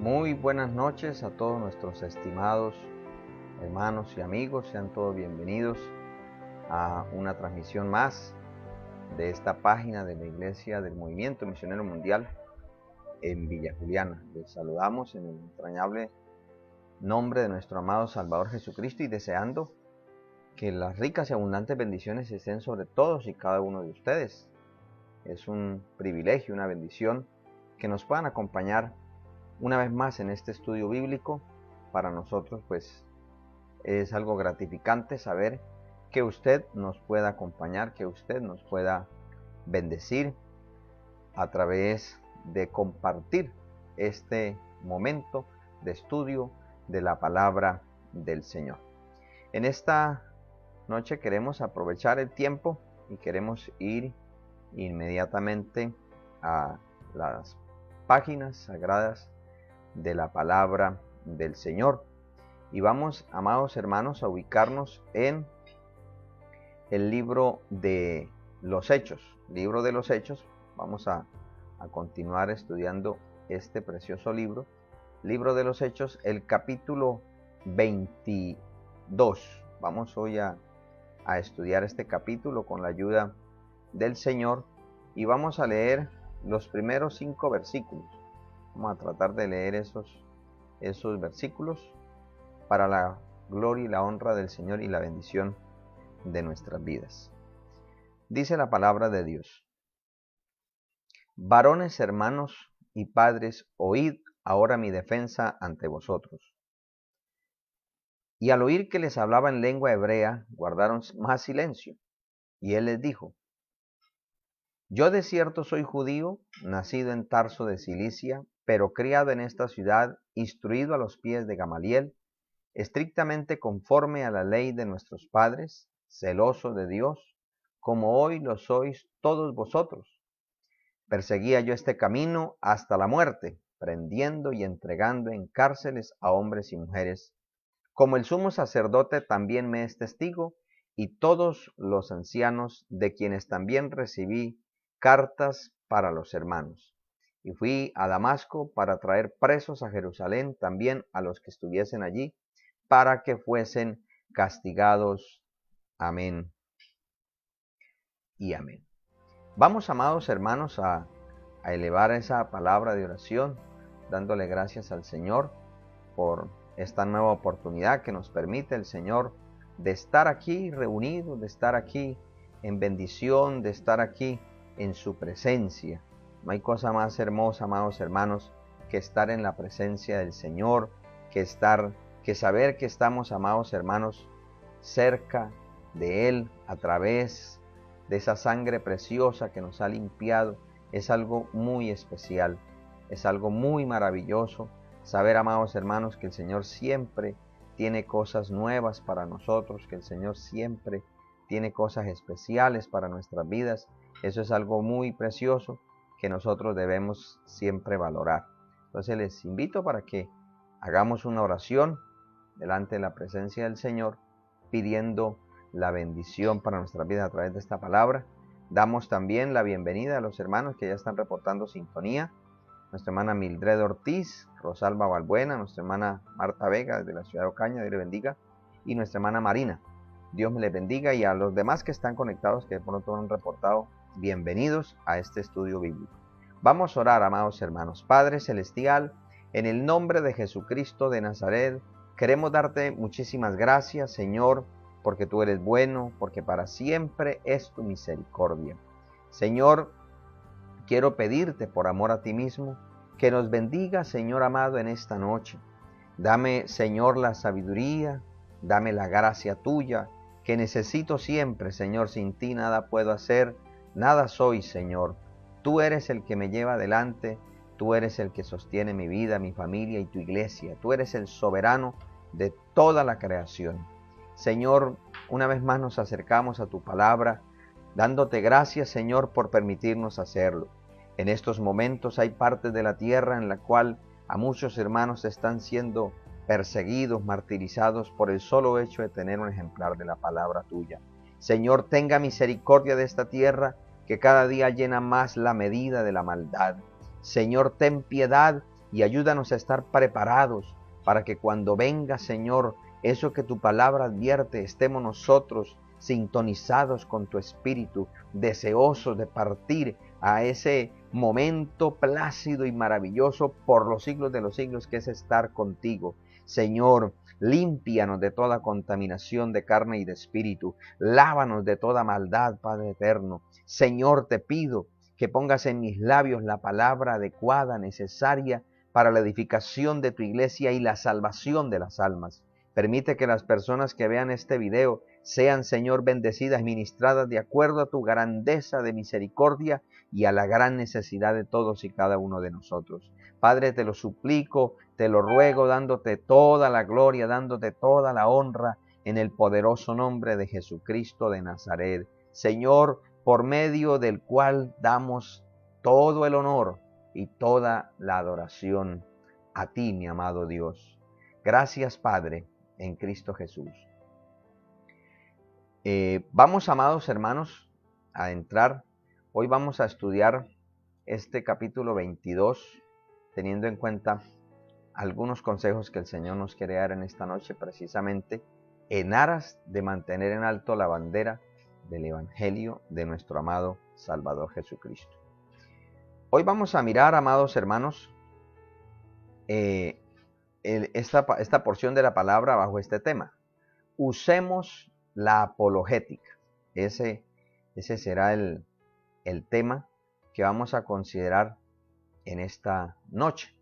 Muy buenas noches a todos nuestros estimados hermanos y amigos. Sean todos bienvenidos a una transmisión más de esta página de la Iglesia del Movimiento Misionero Mundial en Villa Juliana. Les saludamos en el entrañable nombre de nuestro amado Salvador Jesucristo y deseando que las ricas y abundantes bendiciones estén sobre todos y cada uno de ustedes. Es un privilegio, una bendición que nos puedan acompañar una vez más en este estudio bíblico. Para nosotros pues es algo gratificante saber que usted nos pueda acompañar, que usted nos pueda bendecir a través de compartir este momento de estudio de la palabra del Señor. En esta noche queremos aprovechar el tiempo y queremos ir inmediatamente a las páginas sagradas de la palabra del Señor. Y vamos, amados hermanos, a ubicarnos en el libro de los Hechos. Libro de los Hechos. Vamos a continuar estudiando este precioso libro. Libro de los Hechos, el capítulo 22. Vamos hoy a estudiar este capítulo con la ayuda del Señor. Y vamos a leer los primeros 5 versículos. Vamos a tratar de leer esos versículos para la gloria y la honra del Señor y la bendición de nuestras vidas. Dice la palabra de Dios: Varones, hermanos y padres, oíd ahora mi defensa ante vosotros. Y al oír que les hablaba en lengua hebrea, guardaron más silencio. Y él les dijo: Yo de cierto soy judío, nacido en Tarso de Cilicia, pero criado en esta ciudad, instruido a los pies de Gamaliel, estrictamente conforme a la ley de nuestros padres, celoso de Dios, como hoy lo sois todos vosotros. Perseguía yo este camino hasta la muerte, prendiendo y entregando en cárceles a hombres y mujeres, como el sumo sacerdote también me es testigo, y todos los ancianos, de quienes también recibí cartas para los hermanos. Y fui a Damasco para traer presos a Jerusalén también a los que estuviesen allí, para que fuesen castigados. Amén y amén. Vamos, amados hermanos, a elevar esa palabra de oración, dándole gracias al Señor por esta nueva oportunidad que nos permite el Señor de estar aquí reunidos, de estar aquí en bendición, de estar aquí en su presencia. No hay cosa más hermosa, amados hermanos, que estar en la presencia del Señor, que saber que estamos, amados hermanos, cerca de Él a través de esa sangre preciosa que nos ha limpiado. Es algo muy especial, es algo muy maravilloso saber, amados hermanos, que el Señor siempre tiene cosas nuevas para nosotros, que el Señor siempre tiene cosas especiales para nuestras vidas. Eso es algo muy precioso que nosotros debemos siempre valorar. Entonces les invito para que hagamos una oración delante de la presencia del Señor, pidiendo la bendición para nuestras vidas a través de esta palabra. Damos también la bienvenida a los hermanos que ya están reportando sintonía. Nuestra hermana Mildred Ortiz, Rosalba Balbuena, nuestra hermana Marta Vega desde la ciudad de Ocaña, Dios le bendiga, y nuestra hermana Marina, Dios me les bendiga, y a los demás que están conectados, que de pronto han reportado, bienvenidos a este estudio bíblico. Vamos a orar, amados hermanos. Padre Celestial, en el nombre de Jesucristo de Nazaret, queremos darte muchísimas gracias, Señor, porque tú eres bueno, porque para siempre es tu misericordia. Señor, quiero pedirte por amor a ti mismo, que nos bendiga, Señor amado, en esta noche. Dame, Señor, la sabiduría, dame la gracia tuya, que necesito siempre, Señor. Sin ti nada puedo hacer, nada soy, Señor. Tú eres el que me lleva adelante, tú eres el que sostiene mi vida, mi familia y tu iglesia. Tú eres el soberano de toda la creación. Señor, una vez más nos acercamos a tu palabra, dándote gracias, Señor, por permitirnos hacerlo. En estos momentos hay partes de la tierra en la cual a muchos hermanos están siendo perseguidos, martirizados por el solo hecho de tener un ejemplar de la palabra tuya. Señor, tenga misericordia de esta tierra que cada día llena más la medida de la maldad. Señor, ten piedad y ayúdanos a estar preparados para que cuando venga, Señor, eso que tu palabra advierte, estemos nosotros sintonizados con tu espíritu, deseosos de partir a ese momento plácido y maravilloso por los siglos de los siglos, que es estar contigo. Señor, límpianos de toda contaminación de carne y de espíritu, lávanos de toda maldad, Padre eterno. Señor, te pido que pongas en mis labios la palabra adecuada, necesaria para la edificación de tu iglesia y la salvación de las almas. Permite que las personas que vean este video sean, Señor, bendecidas y ministradas de acuerdo a tu grandeza de misericordia y a la gran necesidad de todos y cada uno de nosotros. Padre, te lo suplico, te lo ruego, dándote toda la gloria, dándote toda la honra, en el poderoso nombre de Jesucristo de Nazaret. Señor, por medio del cual damos todo el honor y toda la adoración a ti, mi amado Dios. Gracias, Padre, en Cristo Jesús. Vamos, amados hermanos, a entrar. Hoy vamos a estudiar este capítulo 22, teniendo en cuenta algunos consejos que el Señor nos quiere dar en esta noche, precisamente en aras de mantener en alto la bandera del Evangelio de nuestro amado Salvador Jesucristo. Hoy vamos a mirar, amados hermanos, esta porción de la palabra bajo este tema. Usemos la apologética. Ese será el tema que vamos a considerar en esta noche.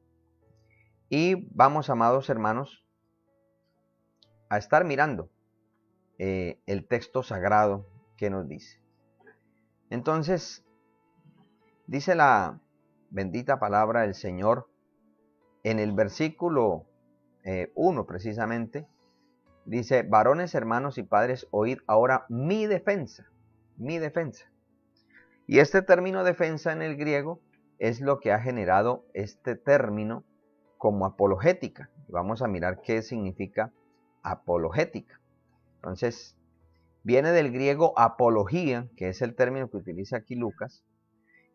Y vamos, amados hermanos, a estar mirando el texto sagrado que nos dice. Entonces, dice la bendita palabra del Señor en el versículo 1 precisamente. Dice: varones, hermanos y padres, oíd ahora mi defensa. Mi defensa. Y este término defensa en el griego es lo que ha generado este término como apologética. Vamos a mirar qué significa apologética. Entonces, viene del griego apología, que es el término que utiliza aquí Lucas,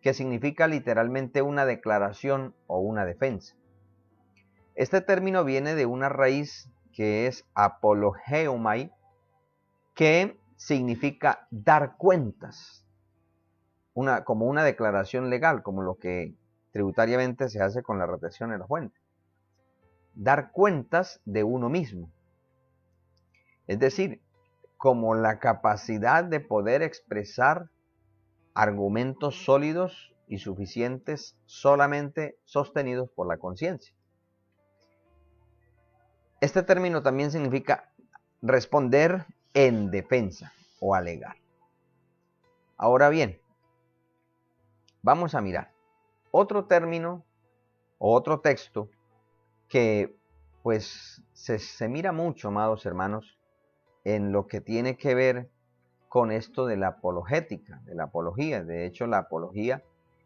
que significa literalmente una declaración o una defensa. Este término viene de una raíz que es apologeomai, que significa dar cuentas, como una declaración legal, como lo que tributariamente se hace con la retención en la fuente. Dar cuentas de uno mismo. Es decir, como la capacidad de poder expresar argumentos sólidos y suficientes solamente sostenidos por la conciencia. Este término también significa responder en defensa o alegar. Ahora bien, vamos a mirar otro término o otro texto que pues se mira mucho, amados hermanos, en lo que tiene que ver con esto de la apologética, de la apología. De hecho, la apología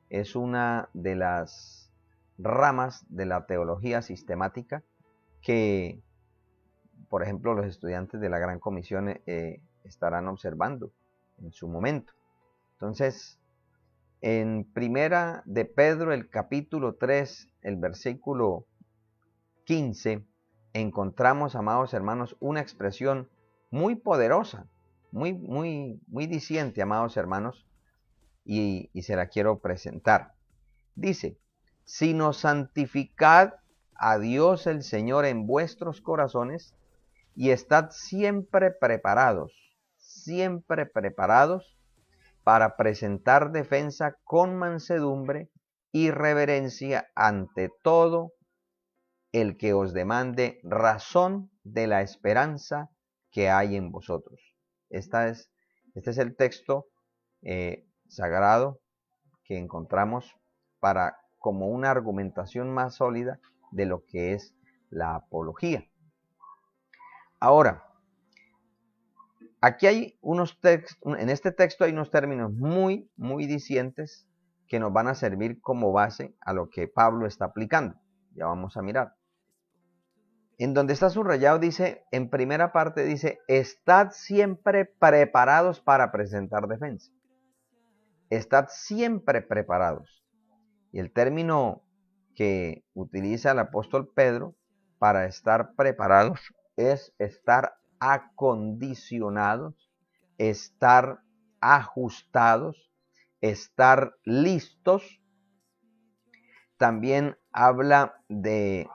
es una de las ramas de la teología sistemática que, por ejemplo, los estudiantes de la Gran Comisión estarán observando en su momento. Entonces, en Primera de Pedro, el capítulo 3, el versículo 15, encontramos, amados hermanos, una expresión muy poderosa, muy diciente, amados hermanos, y se la quiero presentar. Dice: sino santificad a Dios el Señor en vuestros corazones, y estad siempre preparados para presentar defensa con mansedumbre y reverencia ante todo el que os demande razón de la esperanza que hay en vosotros. Este es el texto sagrado que encontramos como una argumentación más sólida de lo que es la apología. Ahora, aquí hay en este texto hay unos términos muy dicientes que nos van a servir como base a lo que Pablo está aplicando. Ya vamos a mirar. En donde está subrayado dice, en primera parte dice: estad siempre preparados para presentar defensa. Estad siempre preparados. Y el término que utiliza el apóstol Pedro para estar preparados es estar acondicionados, estar ajustados, estar listos. También habla de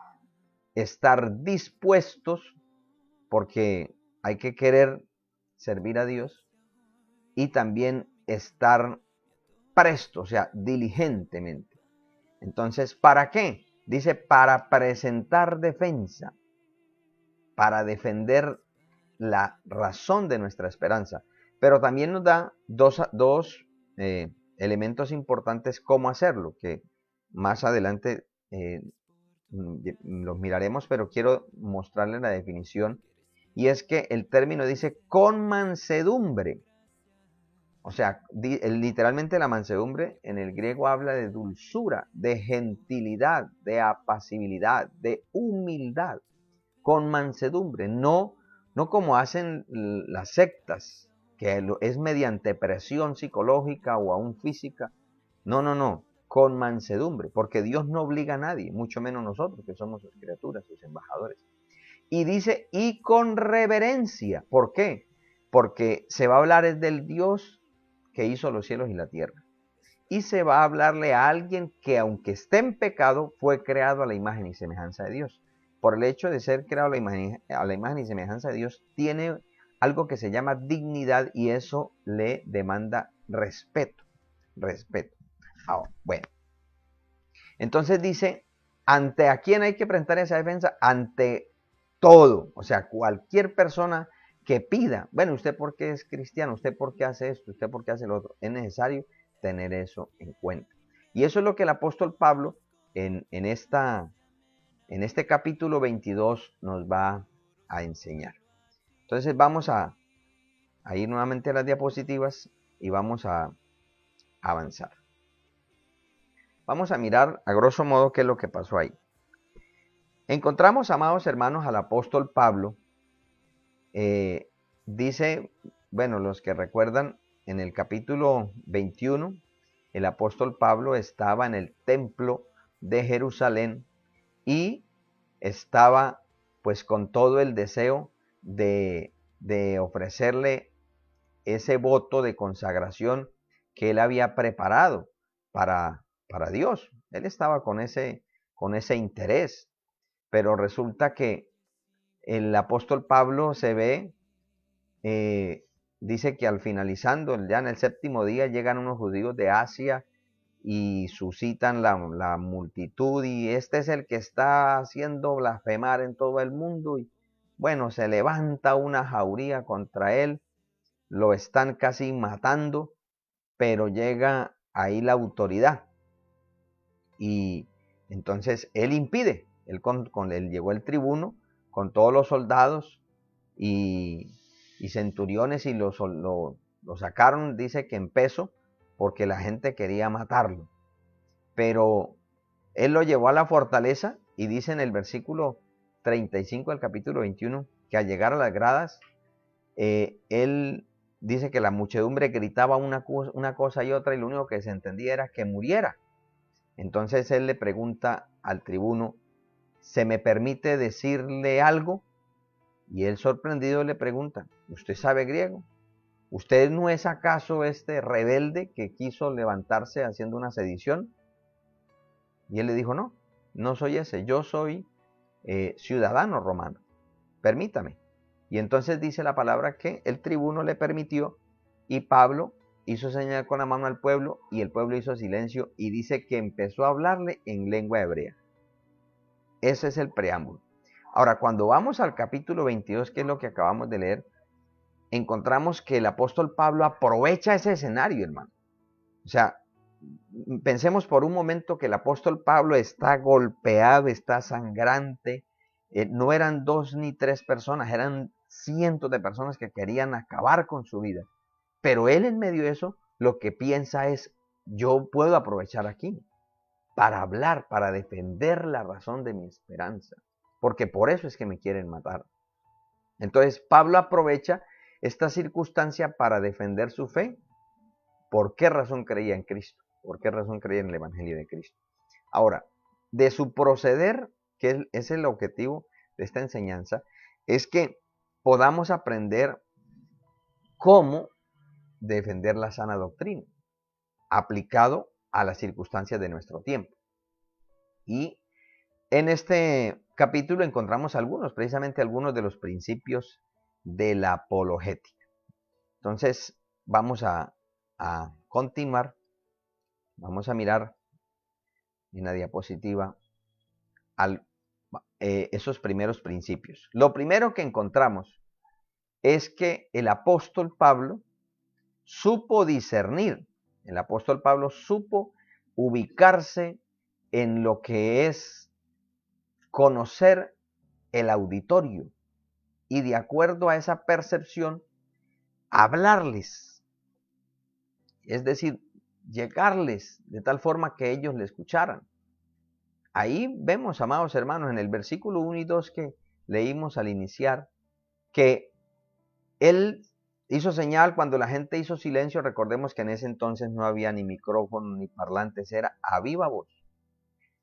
estar dispuestos, porque hay que querer servir a Dios, y también estar presto, o sea, diligentemente. Entonces, ¿para qué? Dice, para presentar defensa, para defender la razón de nuestra esperanza. Pero también nos da dos elementos importantes cómo hacerlo, que más adelante los miraremos, pero quiero mostrarles la definición. Y es que el término dice con mansedumbre. O sea, literalmente la mansedumbre en el griego habla de dulzura, de gentilidad, de apacibilidad, de humildad. Con mansedumbre, no como hacen las sectas, que es mediante presión psicológica o aún física. No, con mansedumbre, porque Dios no obliga a nadie, mucho menos nosotros que somos sus criaturas, sus embajadores. Y dice, y con reverencia. ¿Por qué? Porque se va a hablar del Dios que hizo los cielos y la tierra. Y se va a hablarle a alguien que, aunque esté en pecado, fue creado a la imagen y semejanza de Dios. Por el hecho de ser creado a la imagen y semejanza de Dios, tiene algo que se llama dignidad, y eso le demanda respeto. Respeto. Ahora, bueno. Entonces dice, ¿ante a quién hay que presentar esa defensa? Ante todo. O sea, cualquier persona que pida, bueno, ¿usted por qué es cristiano? ¿Usted por qué hace esto? ¿Usted por qué hace lo otro? Es necesario tener eso en cuenta. Y eso es lo que el apóstol Pablo en este capítulo 22 nos va a enseñar. Entonces vamos a ir nuevamente a las diapositivas y vamos a avanzar. Vamos a mirar a grosso modo qué es lo que pasó ahí. Encontramos, amados hermanos, al apóstol Pablo. Dice, bueno, los que recuerdan, en el capítulo 21, el apóstol Pablo estaba en el templo de Jerusalén y estaba pues con todo el deseo de ofrecerle ese voto de consagración que él había preparado para Dios. Él estaba con ese interés, pero resulta que el apóstol Pablo se ve, dice que al finalizando, ya en el séptimo día, llegan unos judíos de Asia y suscitan la multitud, y este es el que está haciendo blasfemar en todo el mundo, y bueno, se levanta una jauría contra él, lo están casi matando, pero llega ahí la autoridad, y entonces él impide, él llegó el tribuno con todos los soldados y centuriones, y lo sacaron, dice que en peso, porque la gente quería matarlo. Pero él lo llevó a la fortaleza, y dice en el versículo 35 del capítulo 21, que al llegar a las gradas, él dice que la muchedumbre gritaba una cosa y otra, y lo único que se entendía era que muriera. Entonces él le pregunta al tribuno, ¿se me permite decirle algo? Y él, sorprendido, le pregunta, ¿usted sabe griego? ¿Usted no es acaso este rebelde que quiso levantarse haciendo una sedición? Y él le dijo, no soy ese, yo soy ciudadano romano, permítame. Y entonces dice la palabra que el tribuno le permitió, y Pablo hizo señal con la mano al pueblo, y el pueblo hizo silencio, y dice que empezó a hablarle en lengua hebrea. Ese es el preámbulo. Ahora, cuando vamos al capítulo 22, que es lo que acabamos de leer, encontramos que el apóstol Pablo aprovecha ese escenario, hermano. O sea, pensemos por un momento que el apóstol Pablo está golpeado, está sangrante. No eran 2 ni 3 personas, eran cientos de personas que querían acabar con su vida. Pero él, en medio de eso, lo que piensa es, yo puedo aprovechar aquí para hablar, para defender la razón de mi esperanza, porque por eso es que me quieren matar. Entonces Pablo aprovecha esta circunstancia para defender su fe. ¿Por qué razón creía en Cristo? ¿Por qué razón creía en el Evangelio de Cristo? Ahora, de su proceder, que es el objetivo de esta enseñanza, es que podamos aprender cómo defender la sana doctrina, aplicado a las circunstancias de nuestro tiempo. Y en este capítulo encontramos precisamente algunos de los principios de la apologética. Entonces, vamos a continuar. Vamos a mirar en la diapositiva esos primeros principios. Lo primero que encontramos es que el apóstol Pablo supo discernir. El apóstol Pablo supo ubicarse en lo que es conocer el auditorio y de acuerdo a esa percepción, hablarles. Es decir, llegarles de tal forma que ellos le escucharan. Ahí vemos, amados hermanos, en el versículo 1 y 2 que leímos al iniciar, que él hizo señal cuando la gente hizo silencio. Recordemos que en ese entonces no había ni micrófono ni parlantes, era a viva voz.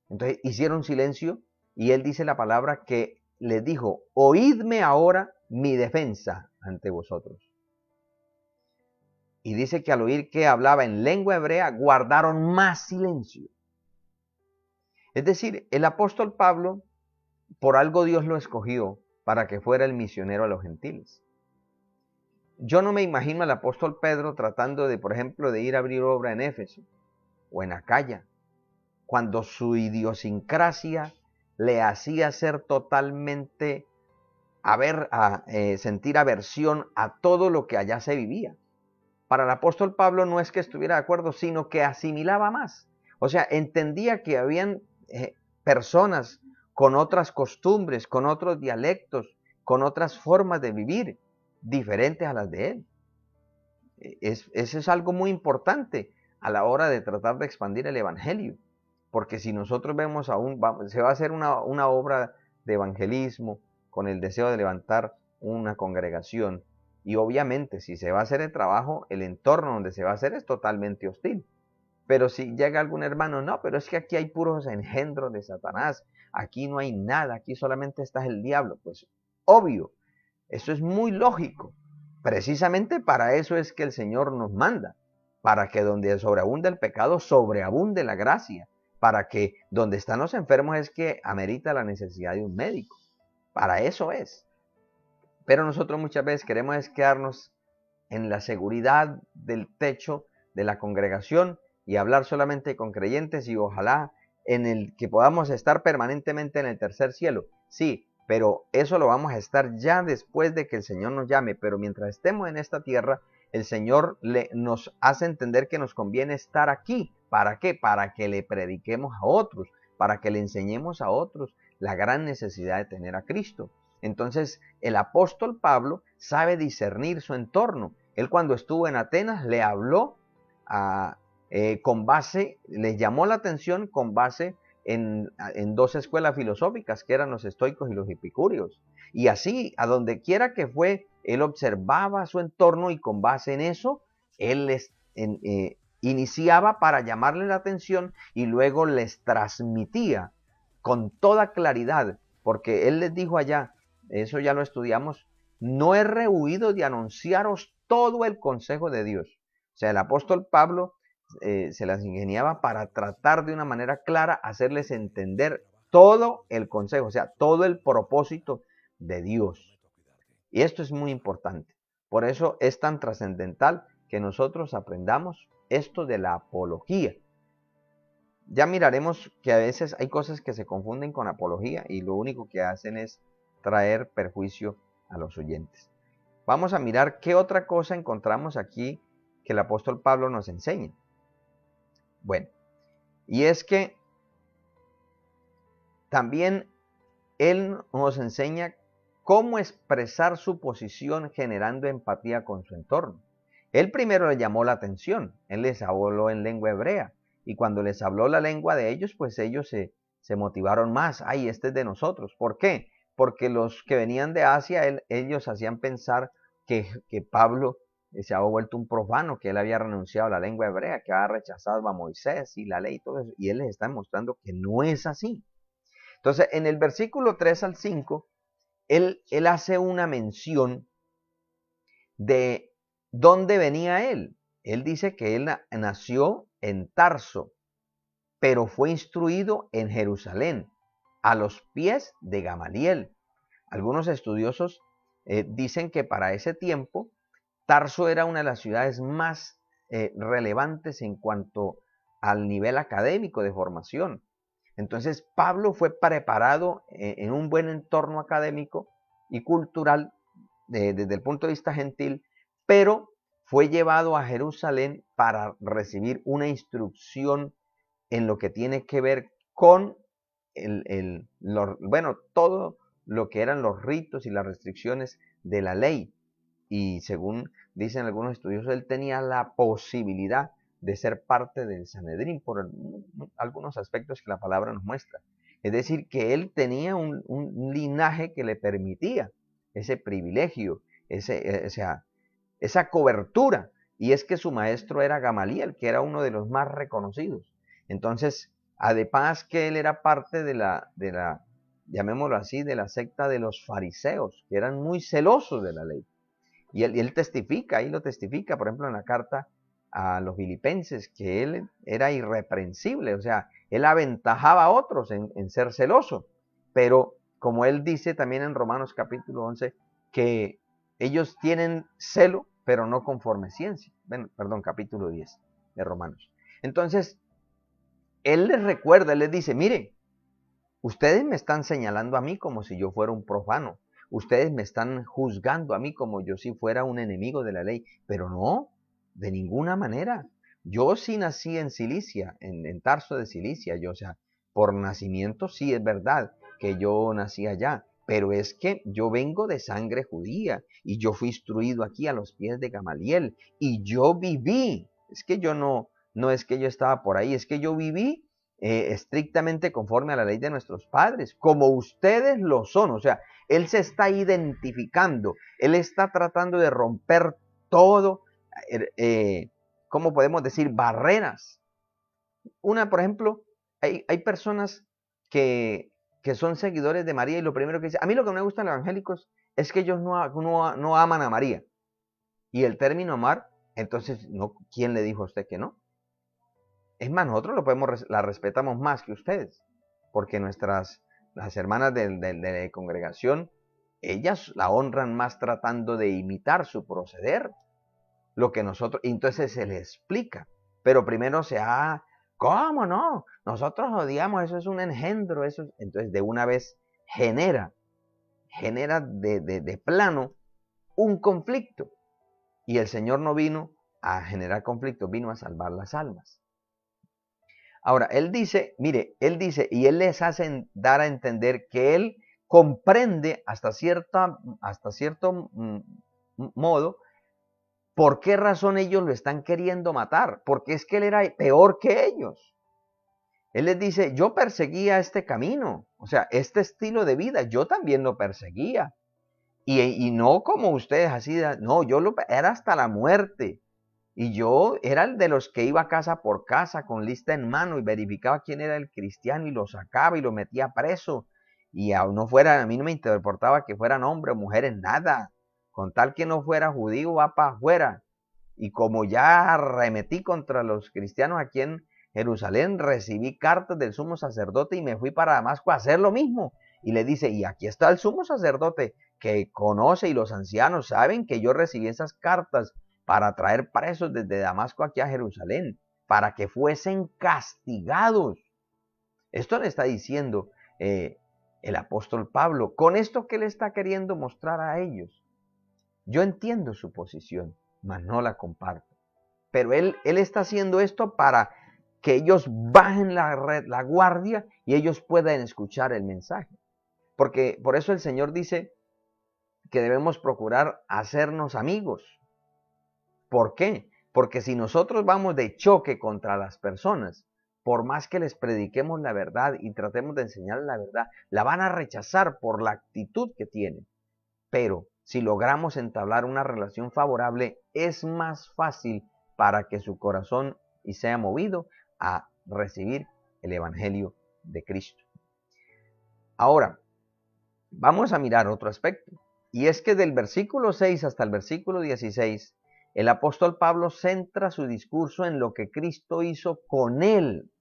Entonces hicieron silencio y él dice la palabra que les dijo: oídme ahora mi defensa ante vosotros. Y dice que al oír que hablaba en lengua hebrea, guardaron más silencio. Es decir, el apóstol Pablo, por algo Dios lo escogió para que fuera el misionero a los gentiles. Yo no me imagino al apóstol Pedro tratando de, por ejemplo, de ir a abrir obra en Éfeso o en Acaya, cuando su idiosincrasia le hacía ser totalmente, sentir aversión a todo lo que allá se vivía. Para el apóstol Pablo no es que estuviera de acuerdo, sino que asimilaba más. O sea, entendía que habían personas con otras costumbres, con otros dialectos, con otras formas de vivir diferentes a las de él. Eso es algo muy importante a la hora de tratar de expandir el evangelio. Porque si nosotros vemos se va a hacer una obra de evangelismo con el deseo de levantar una congregación. Y obviamente si se va a hacer el trabajo, el entorno donde se va a hacer es totalmente hostil. Pero si llega algún hermano, no, pero es que aquí hay puros engendros de Satanás, aquí no hay nada, aquí solamente está el diablo. Pues obvio, eso es muy lógico. Precisamente para eso es que el Señor nos manda, para que donde sobreabunde el pecado, sobreabunde la gracia, para que donde están los enfermos es que amerita la necesidad de un médico. Para eso es. Pero nosotros muchas veces queremos quedarnos en la seguridad del techo de la congregación y hablar solamente con creyentes y ojalá en el que podamos estar permanentemente en el tercer cielo. Sí, pero eso lo vamos a estar ya después de que el Señor nos llame. Pero mientras estemos en esta tierra, el Señor nos hace entender que nos conviene estar aquí. ¿Para qué? Para que le prediquemos a otros, para que le enseñemos a otros la gran necesidad de tener a Cristo. Entonces, el apóstol Pablo sabe discernir su entorno. Él cuando estuvo en Atenas le habló les llamó la atención con base en dos escuelas filosóficas, que eran los estoicos y los epicúreos. Y así, a donde quiera que fue, él observaba su entorno y con base en eso, él iniciaba para llamarle la atención y luego les transmitía con toda claridad, porque él les dijo allá, eso ya lo estudiamos: no he rehuido de anunciaros todo el consejo de Dios. O sea, el apóstol Pablo se las ingeniaba para tratar de una manera clara, hacerles entender todo el consejo, o sea, todo el propósito de Dios. Y esto es muy importante. Por eso es tan trascendental que nosotros aprendamos esto de la apología. Ya miraremos que a veces hay cosas que se confunden con apología y lo único que hacen es traer perjuicio a los oyentes. Vamos a mirar qué otra cosa encontramos aquí que el apóstol Pablo nos enseña. Bueno, y es que también él nos enseña cómo expresar su posición generando empatía con su entorno. Él primero le llamó la atención, él les habló en lengua hebrea, y cuando les habló la lengua de ellos, pues ellos se motivaron más. ¡Ay, este es de nosotros! ¿Por qué? Porque los que venían de Asia, ellos hacían pensar que Pablo se había vuelto un profano, que él había renunciado a la lengua hebrea, que había rechazado a Moisés y la ley y todo eso. Y él les está mostrando que no es así. Entonces, en el versículo 3 al 5, él hace una mención de dónde venía él. Él dice que él nació en Tarso, pero fue instruido en Jerusalén, a los pies de Gamaliel. Algunos estudiosos dicen que para ese tiempo Tarso era una de las ciudades más relevantes en cuanto al nivel académico de formación. Entonces Pablo fue preparado en un buen entorno académico y cultural desde el punto de vista gentil, pero fue llevado a Jerusalén para recibir una instrucción en lo que tiene que ver con todo lo que eran los ritos y las restricciones de la ley. Y según dicen algunos estudiosos, él tenía la posibilidad de ser parte del Sanedrín por algunos aspectos que la palabra nos muestra. Es decir, que él tenía un linaje que le permitía ese privilegio, esa cobertura. Y es que su maestro era Gamaliel, que era uno de los más reconocidos. Entonces, además que él era parte de la, llamémoslo así, de la secta de los fariseos, que eran muy celosos de la ley. Y él testifica, ahí lo testifica, por ejemplo, en la carta a los filipenses, que él era irreprensible, o sea, él aventajaba a otros en ser celoso. Pero como él dice también en Romanos capítulo 11, que ellos tienen celo, pero no conforme ciencia. Perdón, capítulo 10 de Romanos. Entonces, él les recuerda, él les dice, mire, ustedes me están señalando a mí como si yo fuera un profano. Ustedes me están juzgando a mí como yo si fuera un enemigo de la ley. Pero no, de ninguna manera. Yo sí nací en Cilicia, en Tarso de Cilicia. Yo, o sea, por nacimiento sí es verdad que yo nací allá. Pero es que yo vengo de sangre judía y yo fui instruido aquí a los pies de Gamaliel y yo viví. Es que yo no es que yo estaba por ahí, es que yo viví estrictamente conforme a la ley de nuestros padres, como ustedes lo son. O sea, él se está identificando, él está tratando de romper todo, ¿cómo podemos decir? Barreras. Una, por ejemplo, hay personas que son seguidores de María y lo primero que dicen, a mí lo que me gustan los evangélicos es que ellos no aman a María. Y el término amar, entonces, no, ¿quién le dijo a usted que no? Es más, nosotros la respetamos más que ustedes, porque las hermanas de la congregación, ellas la honran más tratando de imitar su proceder, lo que nosotros, entonces se les explica, pero primero ¿cómo no? Nosotros odiamos, eso es un engendro, entonces de una vez genera de plano un conflicto, y el Señor no vino a generar conflicto, vino a salvar las almas. Ahora, él dice, y él les hace dar a entender que él comprende hasta cierto modo por qué razón ellos lo están queriendo matar, porque es que él era peor que ellos. Él les dice, yo perseguía este camino, o sea, este estilo de vida, yo también lo perseguía. Y no como ustedes así, no, era hasta la muerte. Y yo era el de los que iba casa por casa con lista en mano y verificaba quién era el cristiano y lo sacaba y lo metía preso. Y a mí no me importaba que fueran hombres o mujeres, nada. Con tal que no fuera judío, va para afuera. Y como ya arremetí contra los cristianos aquí en Jerusalén, recibí cartas del sumo sacerdote y me fui para Damasco a hacer lo mismo. Y le dice, y aquí está el sumo sacerdote que conoce y los ancianos saben que yo recibí esas cartas para traer presos desde Damasco aquí a Jerusalén, para que fuesen castigados. Esto le está diciendo el apóstol Pablo. Con esto que le está queriendo mostrar a ellos. Yo entiendo su posición, mas no la comparto. Pero él está haciendo esto para que ellos bajen la guardia y ellos puedan escuchar el mensaje. Porque por eso el Señor dice que debemos procurar hacernos amigos. ¿Por qué? Porque si nosotros vamos de choque contra las personas, por más que les prediquemos la verdad y tratemos de enseñarles la verdad, la van a rechazar por la actitud que tienen. Pero si logramos entablar una relación favorable, es más fácil para que su corazón y sea movido a recibir el Evangelio de Cristo. Ahora, vamos a mirar otro aspecto. Y es que del versículo 6 hasta el versículo 16, el apóstol Pablo centra su discurso en lo que Cristo hizo con él,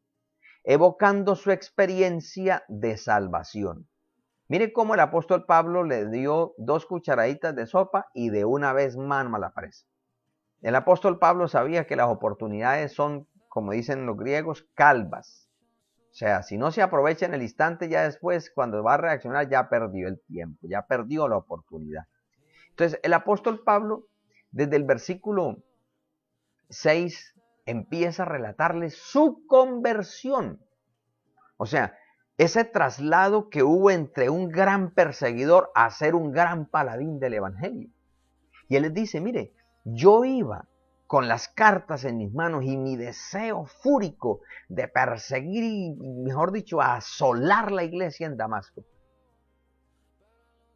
evocando su experiencia de salvación. Mire cómo el apóstol Pablo le dio 2 cucharaditas de sopa y de una vez mano a la presa. El apóstol Pablo sabía que las oportunidades son, como dicen los griegos, calvas. O sea, si no se aprovecha en el instante, ya después, cuando va a reaccionar, ya perdió el tiempo, ya perdió la oportunidad. Entonces, el apóstol Pablo, desde el versículo 6, empieza a relatarle su conversión. O sea, ese traslado que hubo entre un gran perseguidor a ser un gran paladín del evangelio. Y él les dice, mire, yo iba con las cartas en mis manos y mi deseo fúrico de perseguir y, mejor dicho, asolar la iglesia en Damasco.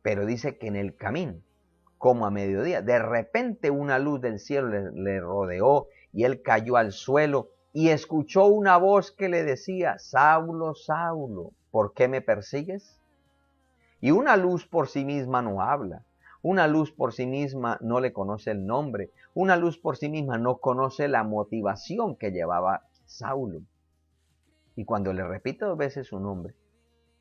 Pero dice que en el camino, como a mediodía, de repente una luz del cielo le rodeó y él cayó al suelo y escuchó una voz que le decía, Saulo, Saulo, ¿por qué me persigues? Y una luz por sí misma no habla. Una luz por sí misma no le conoce el nombre. Una luz por sí misma no conoce la motivación que llevaba Saulo. Y cuando le repite 2 veces su nombre,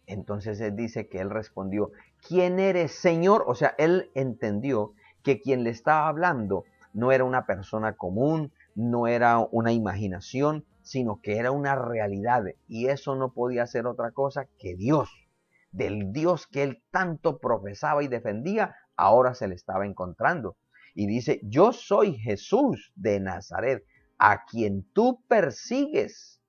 entonces él dice que él respondió, ¿quién eres, Señor? O sea, él entendió que quien le estaba hablando no era una persona común, no era una imaginación, sino que era una realidad. Y eso no podía ser otra cosa que Dios. Del Dios que él tanto profesaba y defendía, ahora se le estaba encontrando. Y dice, yo soy Jesús de Nazaret, a quien tú persigues.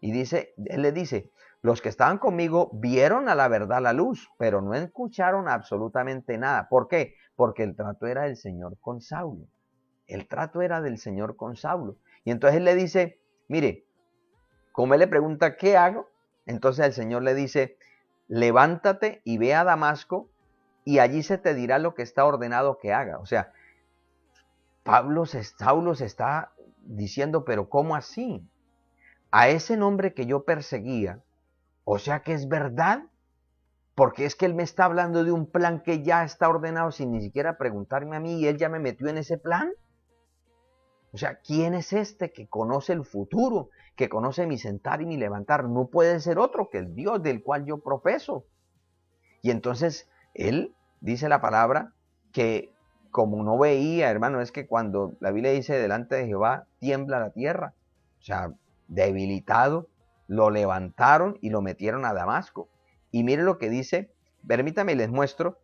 Y dice, él le dice, los que estaban conmigo vieron a la verdad la luz, pero no escucharon absolutamente nada. ¿Por qué? Porque el trato era del Señor con Saulo. El trato era del Señor con Saulo. Y entonces él le dice, mire, como él le pregunta, ¿qué hago? Entonces el Señor le dice, levántate y ve a Damasco y allí se te dirá lo que está ordenado que haga. O sea, Saulo se está diciendo, pero ¿cómo así? A ese nombre que yo perseguía, o sea que es verdad, porque es que él me está hablando de un plan que ya está ordenado sin ni siquiera preguntarme a mí y él ya me metió en ese plan. O sea, ¿quién es este que conoce el futuro, que conoce mi sentar y mi levantar? No puede ser otro que el Dios del cual yo profeso. Y entonces él dice la palabra que como no veía, hermano, es que cuando la Biblia dice delante de Jehová tiembla la tierra, o sea, debilitado, lo levantaron y lo metieron a Damasco. Y miren lo que dice, permítame les muestro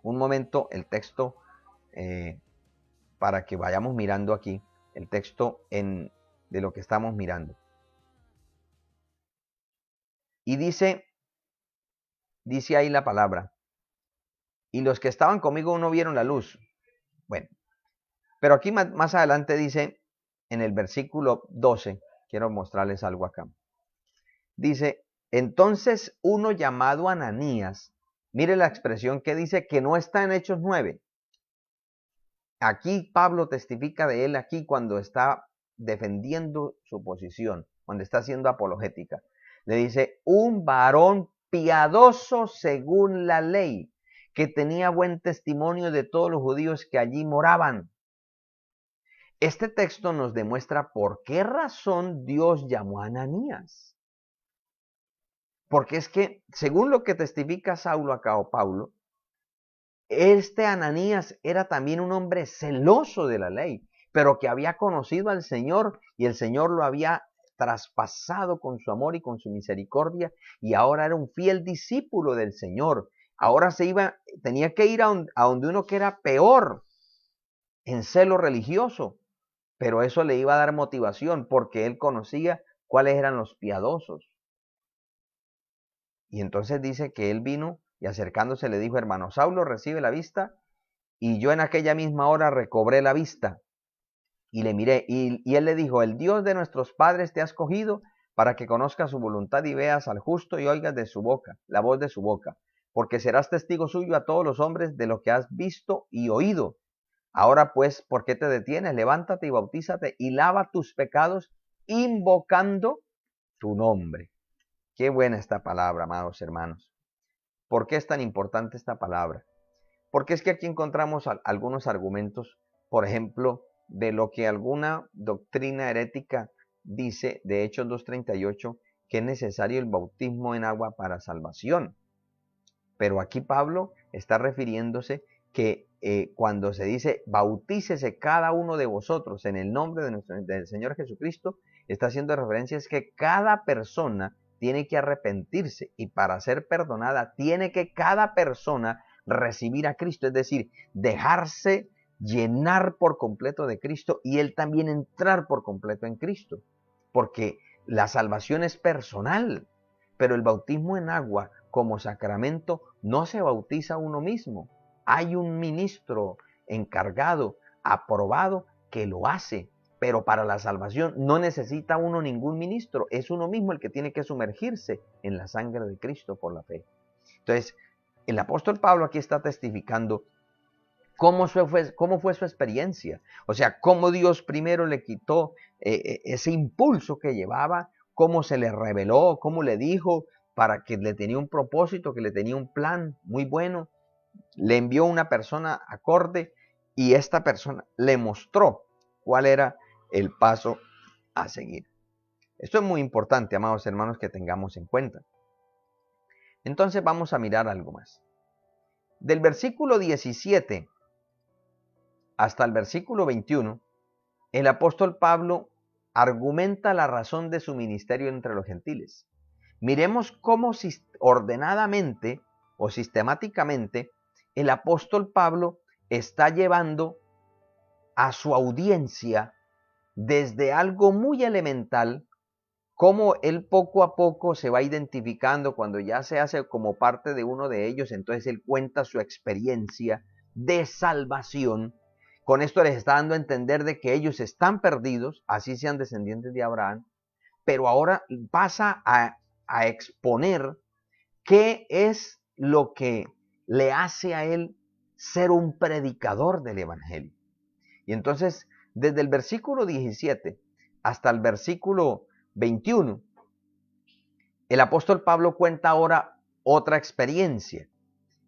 un momento el texto para que vayamos mirando aquí el texto de lo que estamos mirando. Y dice ahí la palabra, y los que estaban conmigo no vieron la luz. Bueno, pero aquí más adelante dice, en el versículo 12, quiero mostrarles algo acá. Dice, entonces uno llamado Ananías, mire la expresión que dice que no está en Hechos 9. Aquí Pablo testifica de él aquí cuando está defendiendo su posición, cuando está haciendo apologética. Le dice, un varón piadoso según la ley, que tenía buen testimonio de todos los judíos que allí moraban. Este texto nos demuestra por qué razón Dios llamó a Ananías. Porque es que, según lo que testifica Saulo acá o Pablo, este Ananías era también un hombre celoso de la ley, pero que había conocido al Señor y el Señor lo había traspasado con su amor y con su misericordia y ahora era un fiel discípulo del Señor. Ahora tenía que ir a donde uno que era peor en celo religioso, pero eso le iba a dar motivación porque él conocía cuáles eran los piadosos. Y entonces dice que él vino y acercándose le dijo, hermano Saulo, recibe la vista. Y yo en aquella misma hora recobré la vista y le miré. Y él le dijo, el Dios de nuestros padres te ha escogido para que conozcas su voluntad y veas al justo y oigas de su boca, la voz de su boca. porque serás testigo suyo a todos los hombres de lo que has visto y oído. Ahora pues, ¿por qué te detienes? Levántate y bautízate y lava tus pecados invocando tu nombre. Qué buena esta palabra, amados hermanos. ¿Por qué es tan importante esta palabra? Porque es que aquí encontramos algunos argumentos, por ejemplo, de lo que alguna doctrina herética dice de Hechos 2:38, que es necesario el bautismo en agua para salvación. Pero aquí Pablo está refiriéndose que cuando se dice bautícese cada uno de vosotros en el nombre del Señor Jesucristo, está haciendo referencia es que cada persona tiene que arrepentirse, y para ser perdonada tiene que cada persona recibir a Cristo, es decir, dejarse llenar por completo de Cristo y él también entrar por completo en Cristo, porque la salvación es personal, pero el bautismo en agua como sacramento no se bautiza uno mismo. Hay un ministro encargado, aprobado, que lo hace, pero para la salvación no necesita uno ningún ministro, es uno mismo el que tiene que sumergirse en la sangre de Cristo por la fe. Entonces, el apóstol Pablo aquí está testificando cómo fue su experiencia, o sea, cómo Dios primero le quitó ese impulso que llevaba, cómo se le reveló, cómo le dijo para que le tenía un propósito, que le tenía un plan muy bueno, le envió una persona acorde y esta persona le mostró cuál era el paso a seguir. Esto es muy importante, amados hermanos, que tengamos en cuenta. Entonces vamos a mirar algo más. Del versículo 17 hasta el versículo 21, el apóstol Pablo argumenta la razón de su ministerio entre los gentiles. Miremos cómo ordenadamente o sistemáticamente el apóstol Pablo está llevando a su audiencia desde algo muy elemental, cómo él poco a poco se va identificando cuando ya se hace como parte de uno de ellos, entonces él cuenta su experiencia de salvación. Con esto les está dando a entender de que ellos están perdidos, así sean descendientes de Abraham, pero ahora pasa a exponer qué es lo que le hace a él ser un predicador del evangelio. Y entonces, desde el versículo 17 hasta el versículo 21, el apóstol Pablo cuenta ahora otra experiencia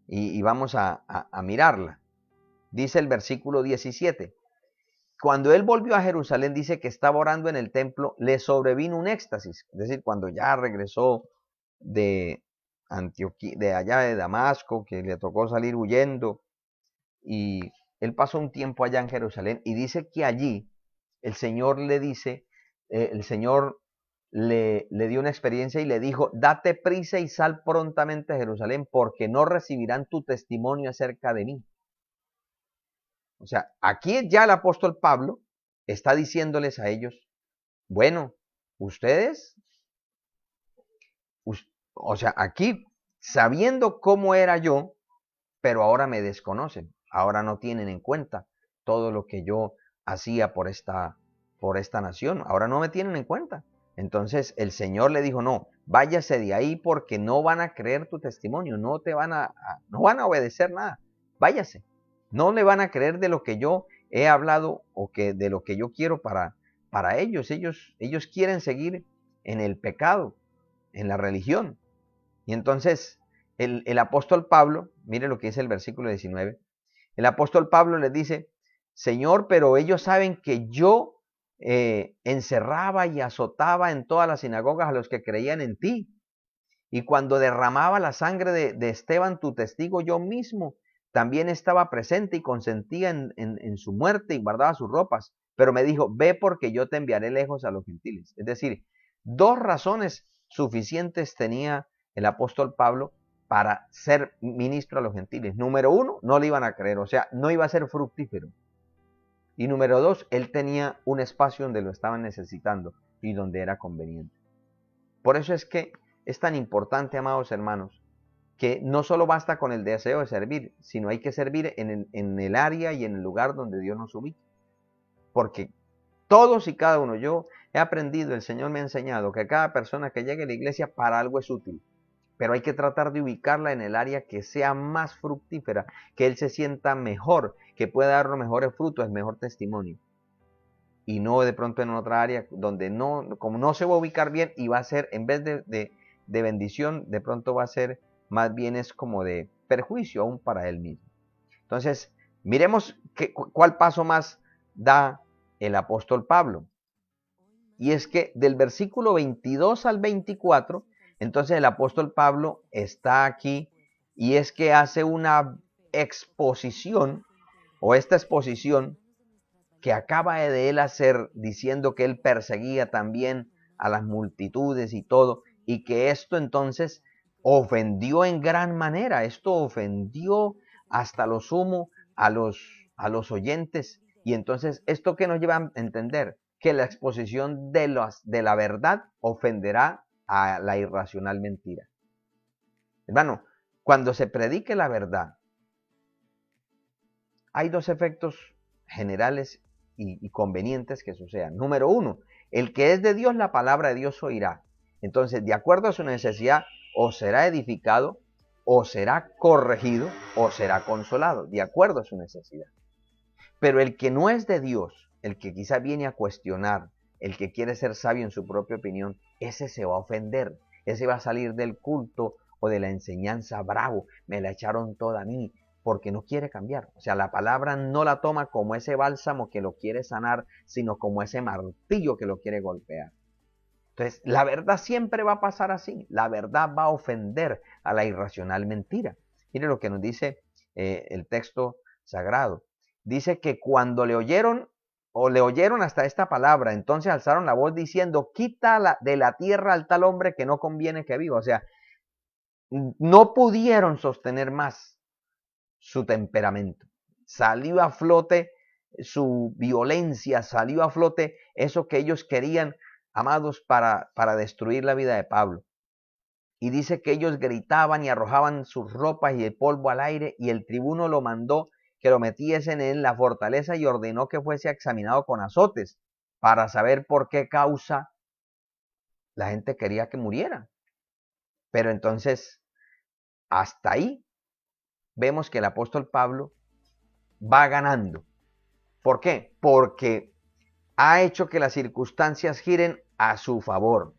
y vamos a mirarla. Dice el versículo 17, cuando él volvió a Jerusalén, dice que estaba orando en el templo, le sobrevino un éxtasis, es decir, cuando ya regresó de Antioquía, de allá de Damasco, que le tocó salir huyendo, y él pasó un tiempo allá en Jerusalén, y dice que allí el Señor le dice, el Señor le dio una experiencia y le dijo, date prisa y sal prontamente a Jerusalén, porque no recibirán tu testimonio acerca de mí. O sea, aquí ya el apóstol Pablo está diciéndoles a ellos, bueno, ustedes, o sea, aquí sabiendo cómo era yo, pero ahora me desconocen, ahora no tienen en cuenta todo lo que yo hacía por esta nación, ahora no me tienen en cuenta. Entonces el Señor le dijo, no, váyase de ahí porque no van a creer tu testimonio, no van a obedecer nada, váyase. No le van a creer de lo que yo he hablado o que de lo que yo quiero para ellos. Ellos quieren seguir en el pecado, en la religión. Y entonces el apóstol Pablo, mire lo que dice el versículo 19, el apóstol Pablo les dice, Señor, pero ellos saben que yo encerraba y azotaba en todas las sinagogas a los que creían en ti. Y cuando derramaba la sangre de Esteban, tu testigo, yo mismo también estaba presente y consentía en su muerte y guardaba sus ropas. Pero me dijo, ve porque yo te enviaré lejos a los gentiles. Es decir, dos razones suficientes tenía el apóstol Pablo para ser ministro a los gentiles. Número uno, no le iban a creer, o sea, no iba a ser fructífero. Y número dos, él tenía un espacio donde lo estaban necesitando y donde era conveniente. Por eso es que es tan importante, amados hermanos, que no solo basta con el deseo de servir, sino hay que servir en el área y en el lugar donde Dios nos ubica. Porque todos y cada uno, yo he aprendido, el Señor me ha enseñado que cada persona que llegue a la iglesia para algo es útil. pero hay que tratar de ubicarla en el área que sea más fructífera, que él se sienta mejor, que pueda dar los mejores frutos, el mejor testimonio. Y no de pronto en otra área donde no, como no se va a ubicar bien y va a ser, en vez de bendición, de pronto va a ser más bien es como de perjuicio aún para él mismo. Entonces, miremos cuál paso más da el apóstol Pablo. Y es que del versículo 22 al 24, entonces el apóstol Pablo está aquí y es que hace una exposición, o esta exposición que acaba de él hacer, diciendo que él perseguía también a las multitudes y todo, y que esto entonces ofendió en gran manera, esto ofendió hasta lo sumo a los oyentes, y entonces esto que nos lleva a entender que la exposición de la verdad ofenderá a la irracional mentira. Hermano, cuando se predique la verdad, hay dos efectos generales y convenientes que sucedan. Número uno, el que es de Dios, la palabra de Dios oirá. Entonces, de acuerdo a su necesidad, o será edificado, o será corregido, o será consolado, de acuerdo a su necesidad. Pero el que no es de Dios, el que quizá viene a cuestionar, el que quiere ser sabio en su propia opinión, ese se va a ofender, ese va a salir del culto o de la enseñanza bravo, me la echaron toda a mí, porque no quiere cambiar. O sea, la palabra no la toma como ese bálsamo que lo quiere sanar, sino como ese martillo que lo quiere golpear. Entonces, la verdad siempre va a pasar así. La verdad va a ofender a la irracional mentira. Mire lo que nos dice el texto sagrado. Dice que cuando le oyeron hasta esta palabra, entonces alzaron la voz diciendo, quita de la tierra al tal hombre que no conviene que viva. O sea, no pudieron sostener más su temperamento. Salió a flote su violencia, salió a flote eso que ellos querían, amados, para destruir la vida de Pablo. Y dice que ellos gritaban y arrojaban sus ropas y el polvo al aire, y el tribuno lo mandó que lo metiesen en la fortaleza y ordenó que fuese examinado con azotes para saber por qué causa la gente quería que muriera. Pero entonces, hasta ahí vemos que el apóstol Pablo va ganando. ¿Por qué? Porque ha hecho que las circunstancias giren a su favor.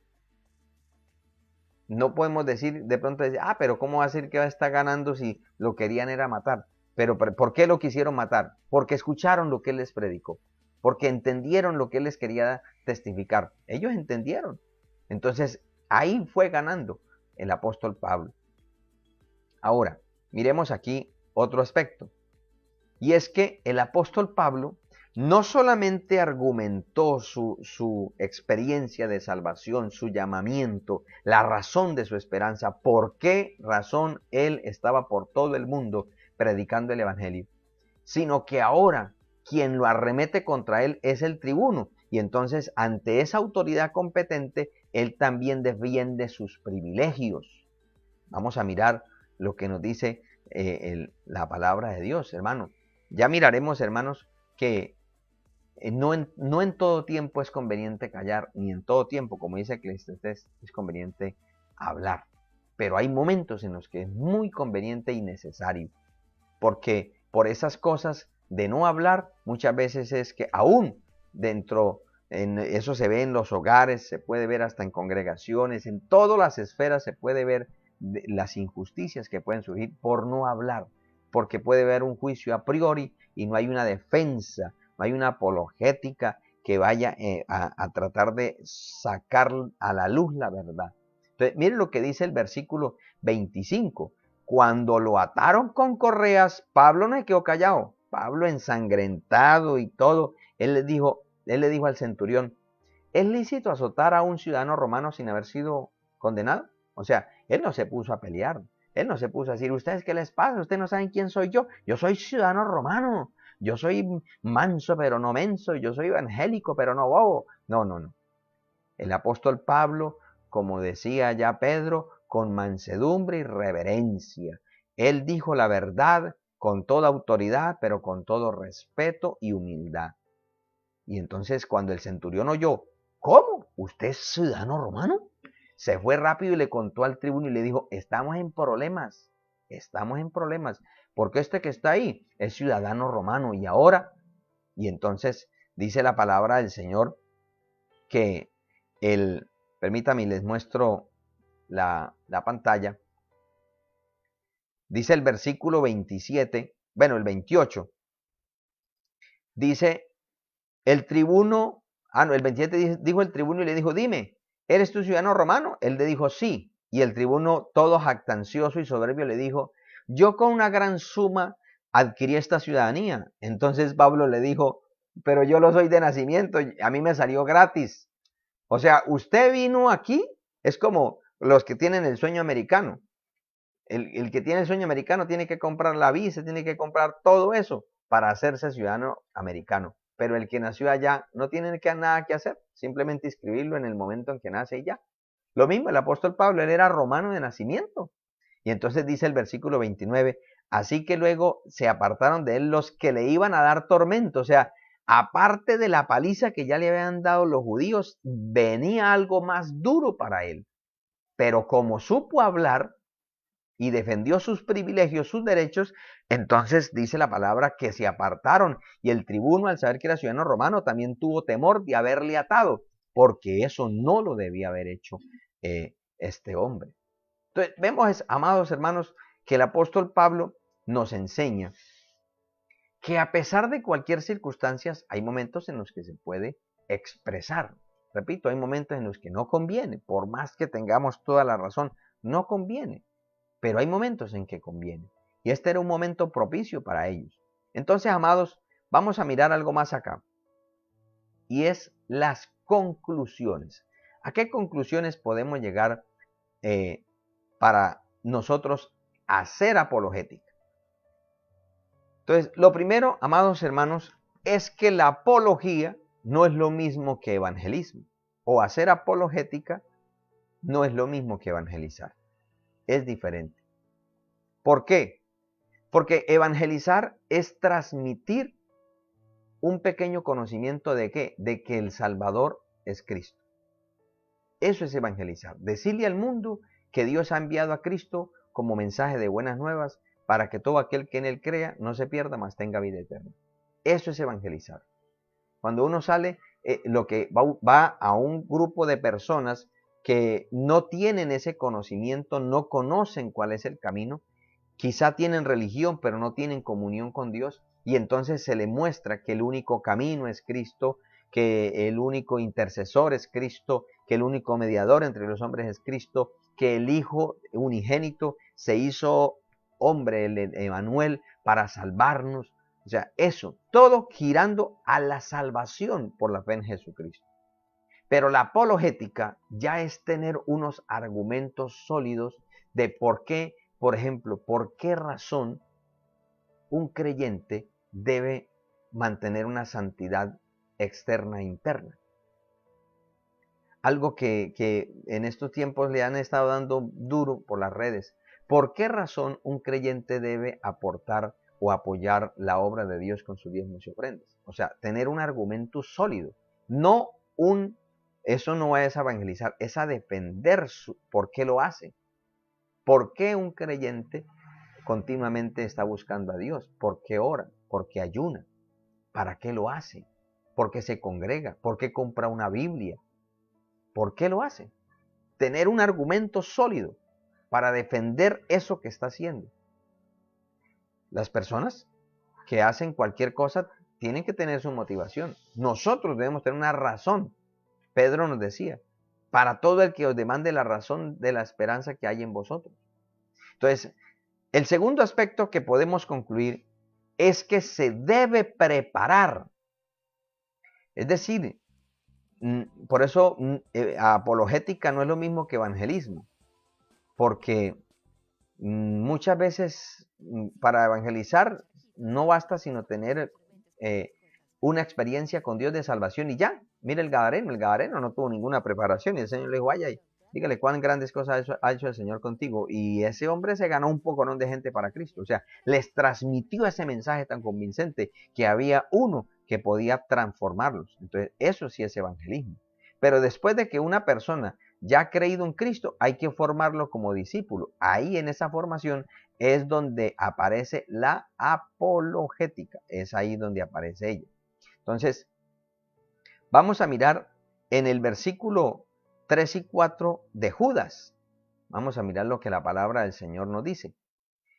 No podemos decir, de pronto, pero ¿cómo va a ser que va a estar ganando si lo querían era matar? Pero ¿por qué lo quisieron matar? Porque escucharon lo que él les predicó, porque entendieron lo que él les quería testificar. Ellos entendieron. Entonces, ahí fue ganando el apóstol Pablo. Ahora, miremos aquí otro aspecto. Y es que el apóstol Pablo no solamente argumentó su experiencia de salvación, su llamamiento, la razón de su esperanza, por qué razón él estaba por todo el mundo predicando el evangelio, sino que ahora quien lo arremete contra él es el tribuno. Y entonces ante esa autoridad competente, él también defiende sus privilegios. Vamos a mirar lo que nos dice la palabra de Dios, hermano. Ya miraremos, hermanos, que no en todo tiempo es conveniente callar, ni en todo tiempo, como dice Eclesiastés, es conveniente hablar. Pero hay momentos en los que es muy conveniente y necesario, porque por esas cosas de no hablar, muchas veces es que aún dentro, eso se ve en los hogares, se puede ver hasta en congregaciones, en todas las esferas se puede ver las injusticias que pueden surgir por no hablar, porque puede haber un juicio a priori y no hay una defensa, no hay una apologética que vaya a tratar de sacar a la luz la verdad. Entonces, miren lo que dice el versículo 25. Cuando lo ataron con correas, Pablo no se quedó callado. Pablo ensangrentado y todo, él le dijo al centurión, ¿es lícito azotar a un ciudadano romano sin haber sido condenado? O sea, él no se puso a pelear. Él no se puso a decir, ¿ustedes qué les pasa? ¿Ustedes no saben quién soy yo? Yo soy ciudadano romano. Yo soy manso, pero no menso. Yo soy evangélico, pero no bobo. No, no, no. El apóstol Pablo, como decía ya Pedro, con mansedumbre y reverencia. Él dijo la verdad con toda autoridad, pero con todo respeto y humildad. Y entonces cuando el centurión oyó, ¿cómo? ¿Usted es ciudadano romano? se fue rápido y le contó al tribuno y le dijo, estamos en problemas, porque este que está ahí es ciudadano romano y ahora, y entonces dice la palabra del Señor que permítame, les muestro la pantalla, dice el versículo 27, bueno, el 28, dice, el tribuno, el 27 dijo el tribuno y le dijo, dime, ¿eres tú ciudadano romano? Él le dijo, sí. Y el tribuno, todo jactancioso y soberbio, le dijo, yo con una gran suma adquirí esta ciudadanía. Entonces Pablo le dijo, pero yo lo soy de nacimiento, a mí me salió gratis. O sea, usted vino aquí, es como los que tienen el sueño americano. El que tiene el sueño americano tiene que comprar la visa, tiene que comprar todo eso para hacerse ciudadano americano. Pero el que nació allá no tiene nada que hacer, simplemente inscribirlo en el momento en que nace y ya. Lo mismo, el apóstol Pablo, él era romano de nacimiento. Y entonces dice el versículo 29, así que luego se apartaron de él los que le iban a dar tormento. O sea, aparte de la paliza que ya le habían dado los judíos, venía algo más duro para él. Pero como supo hablar y defendió sus privilegios, sus derechos, entonces dice la palabra que se apartaron. Y el tribuno, al saber que era ciudadano romano, también tuvo temor de haberle atado, porque eso no lo debía haber hecho este hombre. Entonces, vemos, amados hermanos, que el apóstol Pablo nos enseña que a pesar de cualquier circunstancia, hay momentos en los que se puede expresar. Repito, hay momentos en los que no conviene, por más que tengamos toda la razón, no conviene. Pero hay momentos en que conviene. Y este era un momento propicio para ellos. Entonces, amados, vamos a mirar algo más acá. Y es las conclusiones. ¿A qué conclusiones podemos llegar para nosotros hacer apologética? Entonces, lo primero, amados hermanos, es que la apología no es lo mismo que evangelismo. O hacer apologética no es lo mismo que evangelizar. Es diferente. ¿Por qué? Porque evangelizar es transmitir un pequeño conocimiento de ¿qué? De que el Salvador es Cristo. Eso es evangelizar. Decirle al mundo que Dios ha enviado a Cristo como mensaje de buenas nuevas para que todo aquel que en él crea no se pierda, mas tenga vida eterna. Eso es evangelizar. Cuando uno sale, lo que va a un grupo de personas que no tienen ese conocimiento, no conocen cuál es el camino, quizá tienen religión, pero no tienen comunión con Dios, y entonces se le muestra que el único camino es Cristo, que el único intercesor es Cristo, que el único mediador entre los hombres es Cristo, que el Hijo unigénito se hizo hombre, el Emanuel, para salvarnos. O sea, eso, todo girando a la salvación por la fe en Jesucristo. Pero la apologética ya es tener unos argumentos sólidos de por qué, por ejemplo, por qué razón un creyente debe mantener una santidad externa e interna. Algo que en estos tiempos le han estado dando duro por las redes. ¿Por qué razón un creyente debe aportar o apoyar la obra de Dios con sus diezmos y ofrendas? O sea, tener un argumento sólido. Eso no es evangelizar, es a defender por qué lo hace. ¿Por qué un creyente continuamente está buscando a Dios? ¿Por qué ora? ¿Por qué ayuna? ¿Para qué lo hace? ¿Por qué se congrega? ¿Por qué compra una Biblia? ¿Por qué lo hace? Tener un argumento sólido para defender eso que está haciendo. Las personas que hacen cualquier cosa tienen que tener su motivación. Nosotros debemos tener una razón. Pedro nos decía, para todo el que os demande la razón de la esperanza que hay en vosotros. Entonces, el segundo aspecto que podemos concluir es que se debe preparar. Es decir, por eso apologética no es lo mismo que evangelismo, porque muchas veces para evangelizar no basta sino tener una experiencia con Dios de salvación y ya. Mire el Gadareno no tuvo ninguna preparación y el Señor le dijo, vaya, dígale cuán grandes cosas ha hecho el Señor contigo. Y ese hombre se ganó un poconón de gente para Cristo. O sea, les transmitió ese mensaje tan convincente que había uno que podía transformarlos. Entonces, eso sí es evangelismo. Pero después de que una persona ya ha creído en Cristo, hay que formarlo como discípulo. Ahí en esa formación es donde aparece la apologética, es ahí donde aparece ella. Entonces, vamos a mirar en el versículo 3 y 4 de Judas. Vamos a mirar lo que la palabra del Señor nos dice.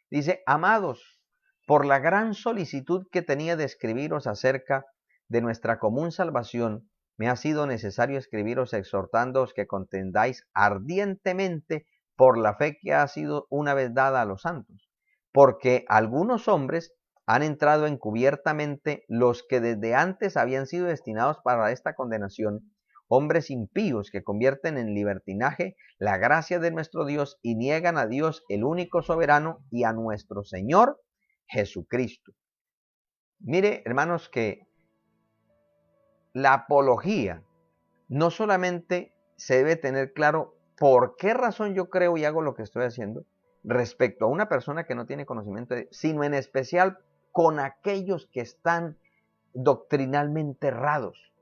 Dice, amados, por la gran solicitud que tenía de escribiros acerca de nuestra común salvación, me ha sido necesario escribiros exhortándoos que contendáis ardientemente por la fe que ha sido una vez dada a los santos. Porque algunos hombres han entrado encubiertamente, los que desde antes habían sido destinados para esta condenación, hombres impíos que convierten en libertinaje la gracia de nuestro Dios y niegan a Dios el único soberano y a nuestro Señor Jesucristo. Mire, hermanos, que la apología no solamente se debe tener claro por qué razón yo creo y hago lo que estoy haciendo respecto a una persona que no tiene conocimiento, sino en especial con aquellos que están doctrinalmente errados.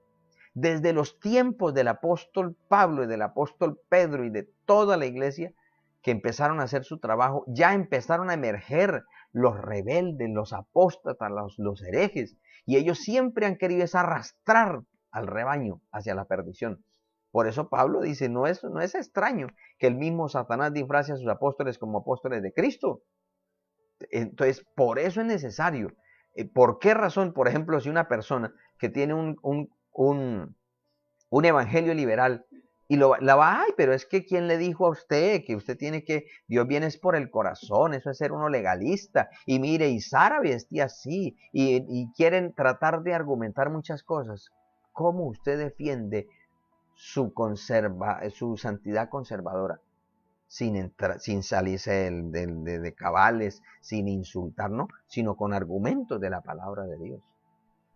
Desde los tiempos del apóstol Pablo y del apóstol Pedro y de toda la iglesia que empezaron a hacer su trabajo, ya empezaron a emerger los rebeldes, los apóstatas, los herejes, y ellos siempre han querido arrastrar al rebaño hacia la perdición. Por eso Pablo dice, no es extraño que el mismo Satanás disfrace a sus apóstoles como apóstoles de Cristo. Entonces, por eso es necesario. ¿Por qué razón? Por ejemplo, si una persona que tiene un evangelio liberal y ay, pero es que ¿quién le dijo a usted que usted tiene que, Dios viene es por el corazón, eso es ser uno legalista? Y mire, y Sara vestía así, y quieren tratar de argumentar muchas cosas. ¿Cómo usted defiende su santidad conservadora? Sin salirse de cabales, sin insultar, ¿no? Sino con argumentos de la palabra de Dios.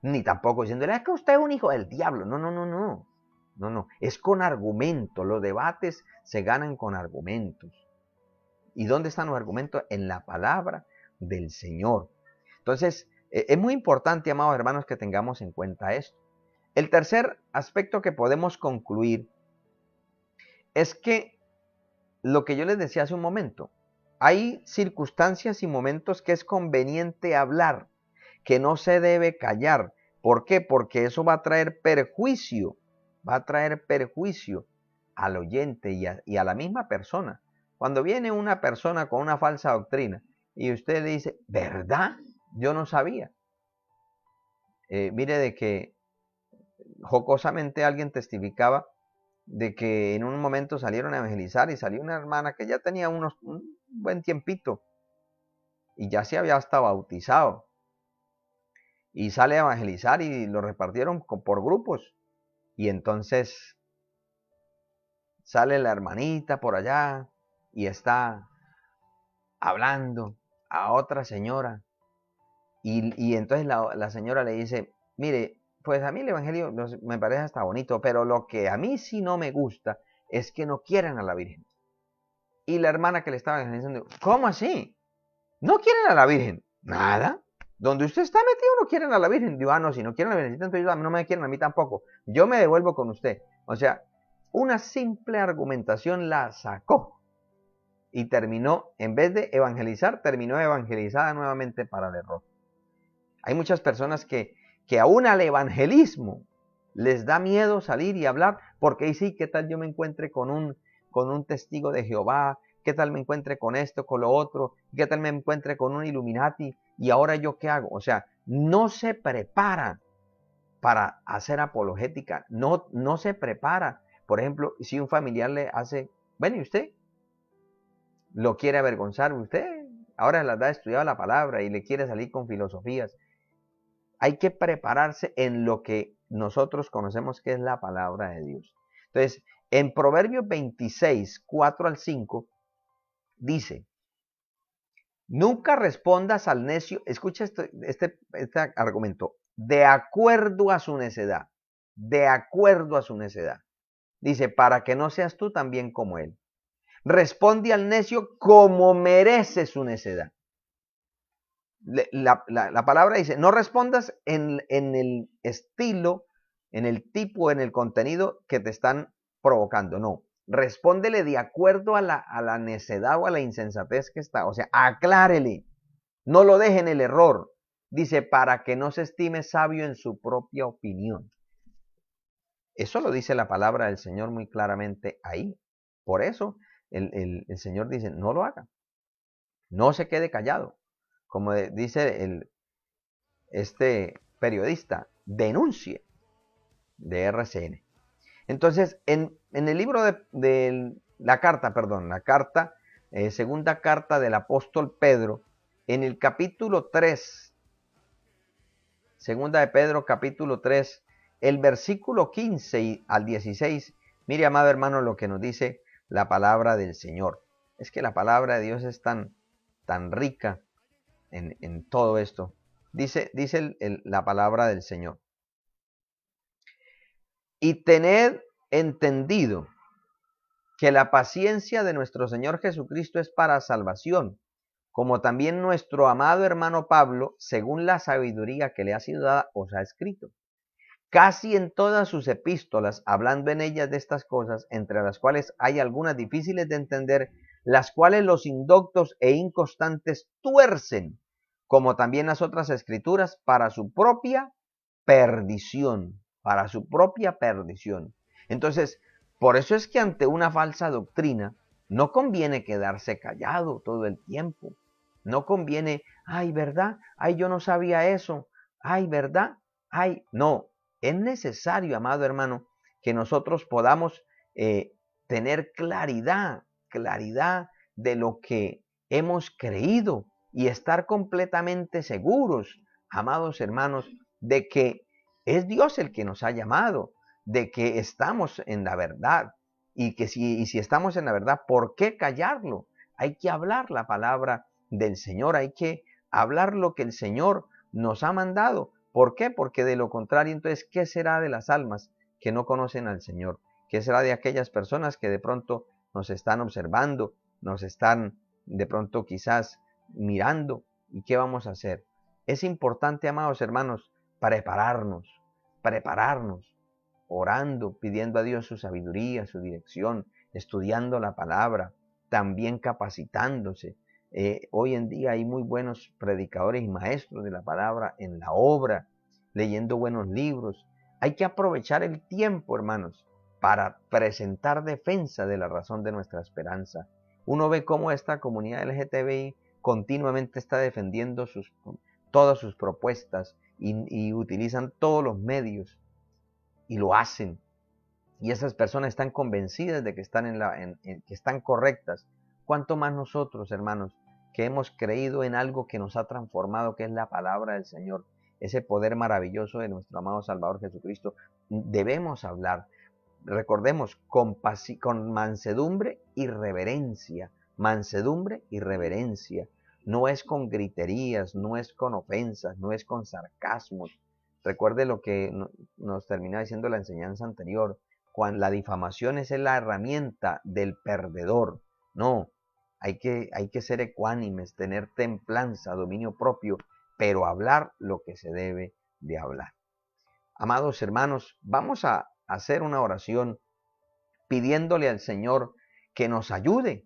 Ni tampoco diciéndole, es que usted es un hijo del diablo. No, no, no, no. No, no. Es con argumentos. Los debates se ganan con argumentos. ¿Y dónde están los argumentos? En la palabra del Señor. Entonces, es muy importante, amados hermanos, que tengamos en cuenta esto. El tercer aspecto que podemos concluir es que lo que yo les decía hace un momento, hay circunstancias y momentos que es conveniente hablar, que no se debe callar. ¿Por qué? Porque eso va a traer perjuicio al oyente y a la misma persona. Cuando viene una persona con una falsa doctrina y usted le dice, ¿verdad? Yo no sabía. Mire de que jocosamente alguien testificaba de que en un momento salieron a evangelizar y salió una hermana que ya tenía un buen tiempito y ya se había hasta bautizado. Y sale a evangelizar y lo repartieron por grupos. Y entonces sale la hermanita por allá y está hablando a otra señora. Y entonces la señora le dice, mire, pues a mí el evangelio me parece hasta bonito, pero lo que a mí sí no me gusta es que no quieren a la Virgen. Y la hermana que le estaba evangelizando, ¿cómo así? ¿No quieren a la Virgen? Nada. Donde usted está metido no quieren a la Virgen. Digo, no, si no quieren a la Virgen, entonces no me quieren a mí tampoco. Yo me devuelvo con usted. O sea, una simple argumentación la sacó. Y terminó, en vez de evangelizar, terminó evangelizada nuevamente para el error. Hay muchas personas que aún al evangelismo les da miedo salir y hablar, porque ahí sí, ¿qué tal yo me encuentre con un testigo de Jehová? ¿Qué tal me encuentre con esto, con lo otro? ¿Qué tal me encuentre con un Illuminati? ¿Y ahora yo qué hago? O sea, no se prepara para hacer apologética, no se prepara. Por ejemplo, si un familiar le hace, bueno, ¿y usted? ¿Lo quiere avergonzar usted? Ahora les ha estudiado la palabra y le quiere salir con filosofías. Hay que prepararse en lo que nosotros conocemos que es la palabra de Dios. Entonces, en Proverbios 26, 4 al 5, dice, nunca respondas al necio, escucha este argumento, de acuerdo a su necedad, de acuerdo a su necedad. Dice, para que no seas tú también como él. Responde al necio como merece su necedad. La palabra dice, no respondas en el estilo, en el tipo, en el contenido que te están provocando. No, Respóndele de acuerdo a la necedad o a la insensatez que está. O sea, aclárele. No lo deje en el error. Dice, para que no se estime sabio en su propia opinión. Eso lo dice la palabra del Señor muy claramente ahí. Por eso el Señor dice, no lo haga. No se quede callado. Como dice este periodista, denuncie de RCN. Entonces, en el libro la carta, segunda carta del apóstol Pedro, en el capítulo 3, segunda de Pedro, capítulo 3, el versículo 15 al 16, mire, amado hermano, lo que nos dice la palabra del Señor. Es que la palabra de Dios es tan rica en todo esto. Dice la palabra del Señor. Y tened entendido que la paciencia de nuestro Señor Jesucristo es para salvación, como también nuestro amado hermano Pablo, según la sabiduría que le ha sido dada, os ha escrito. Casi en todas sus epístolas, hablando en ellas de estas cosas, entre las cuales hay algunas difíciles de entender, las cuales los indoctos e inconstantes tuercen, como también las otras escrituras, para su propia perdición, para su propia perdición. Entonces, por eso es que ante una falsa doctrina, no conviene quedarse callado todo el tiempo. No conviene, ay, ¿verdad? Ay, yo no sabía eso. Ay, ¿verdad? Ay, no. Es necesario, amado hermano, que nosotros podamos tener claridad de lo que hemos creído y estar completamente seguros, amados hermanos, de que es Dios el que nos ha llamado, de que estamos en la verdad y que si estamos en la verdad, ¿por qué callarlo? Hay que hablar la palabra del Señor, hay que hablar lo que el Señor nos ha mandado. ¿Por qué? Porque de lo contrario, entonces, ¿qué será de las almas que no conocen al Señor? ¿Qué será de aquellas personas que de pronto nos están observando, nos están de pronto quizás mirando? ¿Y qué vamos a hacer? Es importante, amados hermanos, prepararnos, orando, pidiendo a Dios su sabiduría, su dirección, estudiando la palabra, también capacitándose. Hoy en día hay muy buenos predicadores y maestros de la palabra en la obra, leyendo buenos libros. Hay que aprovechar el tiempo, hermanos, para presentar defensa de la razón de nuestra esperanza. Uno ve cómo esta comunidad LGTBI continuamente está defendiendo todas sus propuestas y utilizan todos los medios y lo hacen. Y esas personas están convencidas de que que están correctas. ¿Cuánto más nosotros, hermanos, que hemos creído en algo que nos ha transformado, que es la palabra del Señor, ese poder maravilloso de nuestro amado Salvador Jesucristo? Debemos hablar, recordemos, con mansedumbre y reverencia. Mansedumbre y reverencia. No es con griterías, no es con ofensas, no es con sarcasmos. Recuerde lo que nos termina diciendo la enseñanza anterior. Cuando la difamación es la herramienta del perdedor. No, hay que ser ecuánimes, tener templanza, dominio propio, pero hablar lo que se debe de hablar. Amados hermanos, vamos a hacer una oración pidiéndole al Señor que nos ayude,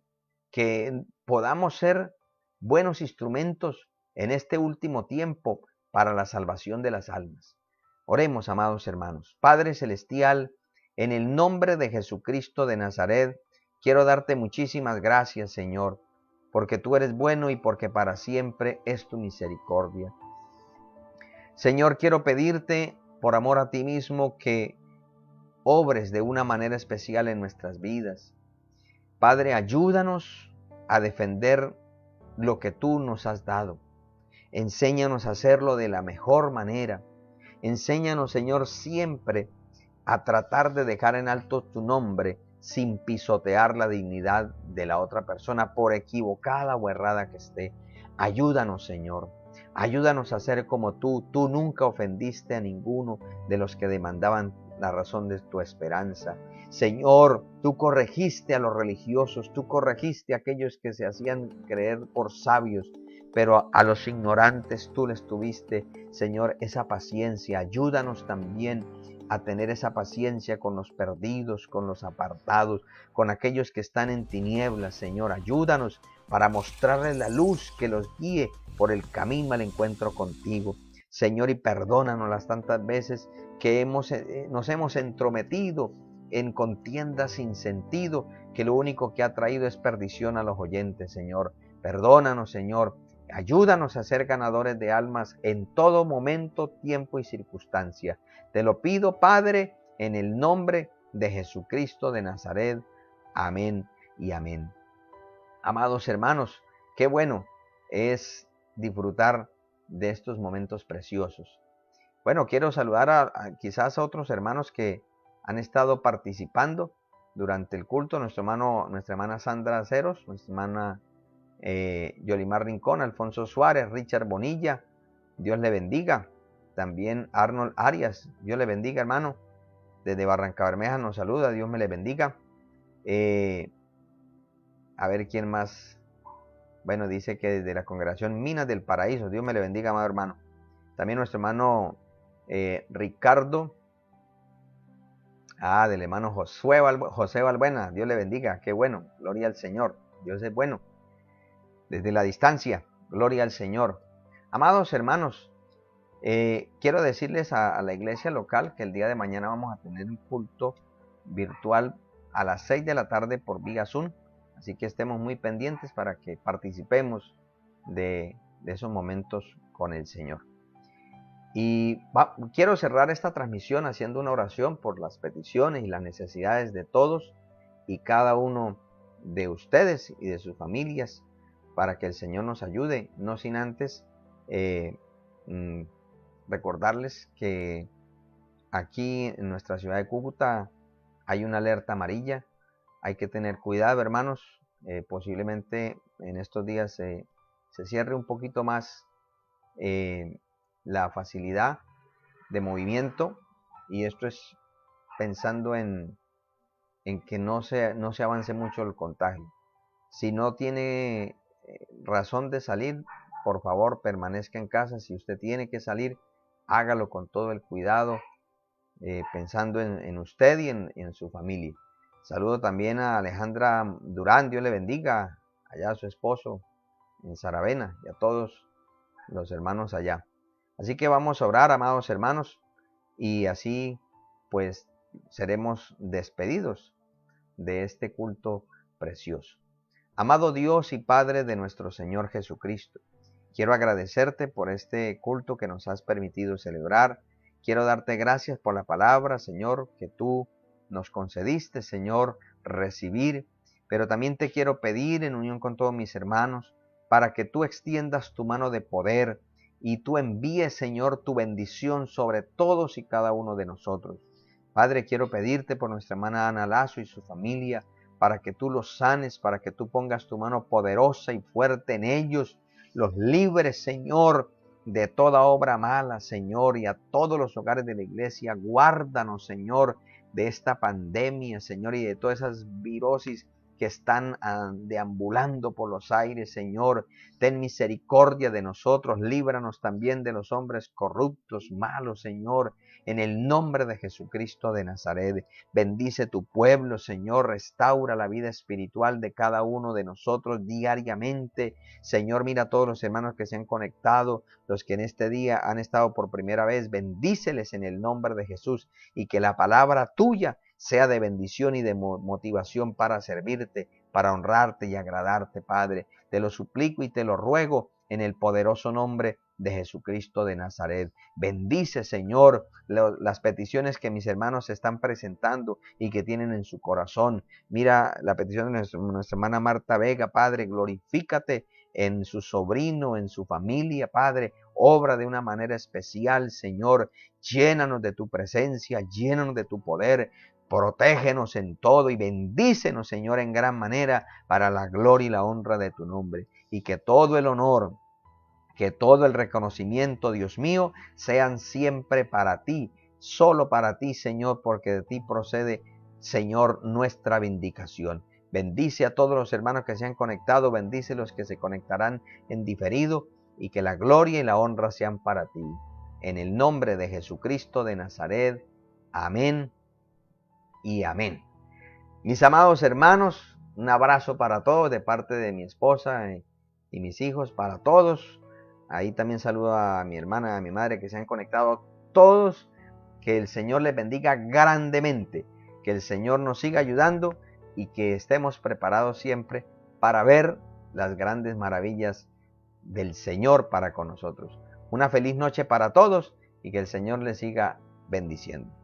que podamos ser buenos instrumentos en este último tiempo para la salvación de las almas. Oremos, amados hermanos. Padre Celestial, en el nombre de Jesucristo de Nazaret, quiero darte muchísimas gracias, Señor, porque tú eres bueno y porque para siempre es tu misericordia. Señor, quiero pedirte, por amor a ti mismo, que obres de una manera especial en nuestras vidas. Padre, ayúdanos a defender lo que tú nos has dado. Enséñanos a hacerlo de la mejor manera. Enséñanos, Señor, siempre a tratar de dejar en alto tu nombre sin pisotear la dignidad de la otra persona, por equivocada o errada que esté. Ayúdanos, Señor. Ayúdanos a ser como tú. Tú nunca ofendiste a ninguno de los que demandaban la razón de tu esperanza. Señor, tú corregiste a los religiosos, tú corregiste a aquellos que se hacían creer por sabios, pero a los ignorantes tú les tuviste, Señor, esa paciencia. Ayúdanos también a tener esa paciencia con los perdidos, con los apartados, con aquellos que están en tinieblas, Señor. Ayúdanos para mostrarles la luz que los guíe por el camino al encuentro contigo. Señor, y perdónanos las tantas veces que nos hemos entrometido en contiendas sin sentido, que lo único que ha traído es perdición a los oyentes, Señor. Perdónanos, Señor. Ayúdanos a ser ganadores de almas en todo momento, tiempo y circunstancia. Te lo pido, Padre, en el nombre de Jesucristo de Nazaret. Amén y amén. Amados hermanos, qué bueno es disfrutar de estos momentos preciosos. Bueno, quiero saludar quizás a otros hermanos que han estado participando durante el culto. Nuestra hermana Sandra Aceros, nuestra hermana Yolimar Rincón, Alfonso Suárez, Richard Bonilla, Dios le bendiga. También Arnold Arias, Dios le bendiga, hermano. Desde Barrancabermeja nos saluda, Dios me le bendiga. A ver quién más. Bueno, dice que desde la congregación Minas del Paraíso, Dios me le bendiga, amado hermano. También nuestro hermano Ricardo. Del hermano José Balbuena, Dios le bendiga, qué bueno, gloria al Señor, Dios es bueno. Desde la distancia, gloria al Señor. Amados hermanos, quiero decirles a la iglesia local que el día de mañana vamos a tener un culto virtual a las 6 de la tarde por vía Zoom. Así que estemos muy pendientes para que participemos de esos momentos con el Señor. Y quiero cerrar esta transmisión haciendo una oración por las peticiones y las necesidades de todos y cada uno de ustedes y de sus familias, para que el Señor nos ayude, no sin antes recordarles que aquí en nuestra ciudad de Cúcuta hay una alerta amarilla. Hay que tener cuidado, hermanos. Posiblemente en estos días se cierre un poquito más la facilidad de movimiento, y esto es pensando en que no se avance mucho el contagio. Si no tiene razón de salir, por favor permanezca en casa. Si usted tiene que salir, hágalo con todo el cuidado, pensando en usted y en su familia. Saludo también a Alejandra Durán, Dios le bendiga, allá a su esposo en Saravena, y a todos los hermanos allá. Así que vamos a orar, amados hermanos, y así pues seremos despedidos de este culto precioso. Amado Dios y Padre de nuestro Señor Jesucristo, quiero agradecerte por este culto que nos has permitido celebrar. Quiero darte gracias por la palabra, Señor, que tú nos concediste, Señor, recibir. Pero también te quiero pedir, en unión con todos mis hermanos, para que tú extiendas tu mano de poder y tú envíes, Señor, tu bendición sobre todos y cada uno de nosotros. Padre, quiero pedirte por nuestra hermana Ana Lazo y su familia, para que tú los sanes, para que tú pongas tu mano poderosa y fuerte en ellos, los libres, Señor, de toda obra mala, Señor, y a todos los hogares de la iglesia. Guárdanos, Señor, de esta pandemia, Señor, y de todas esas virosis que están deambulando por los aires, Señor. Ten misericordia de nosotros, líbranos también de los hombres corruptos, malos, Señor, en el nombre de Jesucristo de Nazaret. Bendice tu pueblo, Señor, restaura la vida espiritual de cada uno de nosotros diariamente. Señor, mira a todos los hermanos que se han conectado, los que en este día han estado por primera vez, bendíceles en el nombre de Jesús, y que la palabra tuya sea de bendición y de motivación para servirte, para honrarte y agradarte, Padre. Te lo suplico y te lo ruego en el poderoso nombre de Jesucristo de Nazaret. Bendice, Señor, las peticiones que mis hermanos están presentando y que tienen en su corazón. Mira la petición de nuestra hermana Marta Vega, Padre, glorifícate en su sobrino, en su familia, Padre. Obra de una manera especial, Señor. Llénanos de tu presencia, llénanos de tu poder. Protégenos en todo y bendícenos, Señor, en gran manera, para la gloria y la honra de tu nombre. Y que todo el honor, que todo el reconocimiento, Dios mío, sean siempre para ti, solo para ti, Señor, porque de ti procede, Señor, nuestra vindicación. Bendice a todos los hermanos que se han conectado, bendice a los que se conectarán en diferido, y que la gloria y la honra sean para ti. En el nombre de Jesucristo de Nazaret. Amén y amén. Mis amados hermanos, un abrazo para todos de parte de mi esposa y mis hijos, para todos. Ahí también saludo a mi hermana, a mi madre que se han conectado. Todos, que el Señor les bendiga grandemente, que el Señor nos siga ayudando y que estemos preparados siempre para ver las grandes maravillas del Señor para con nosotros. Una feliz noche para todos y que el Señor les siga bendiciendo.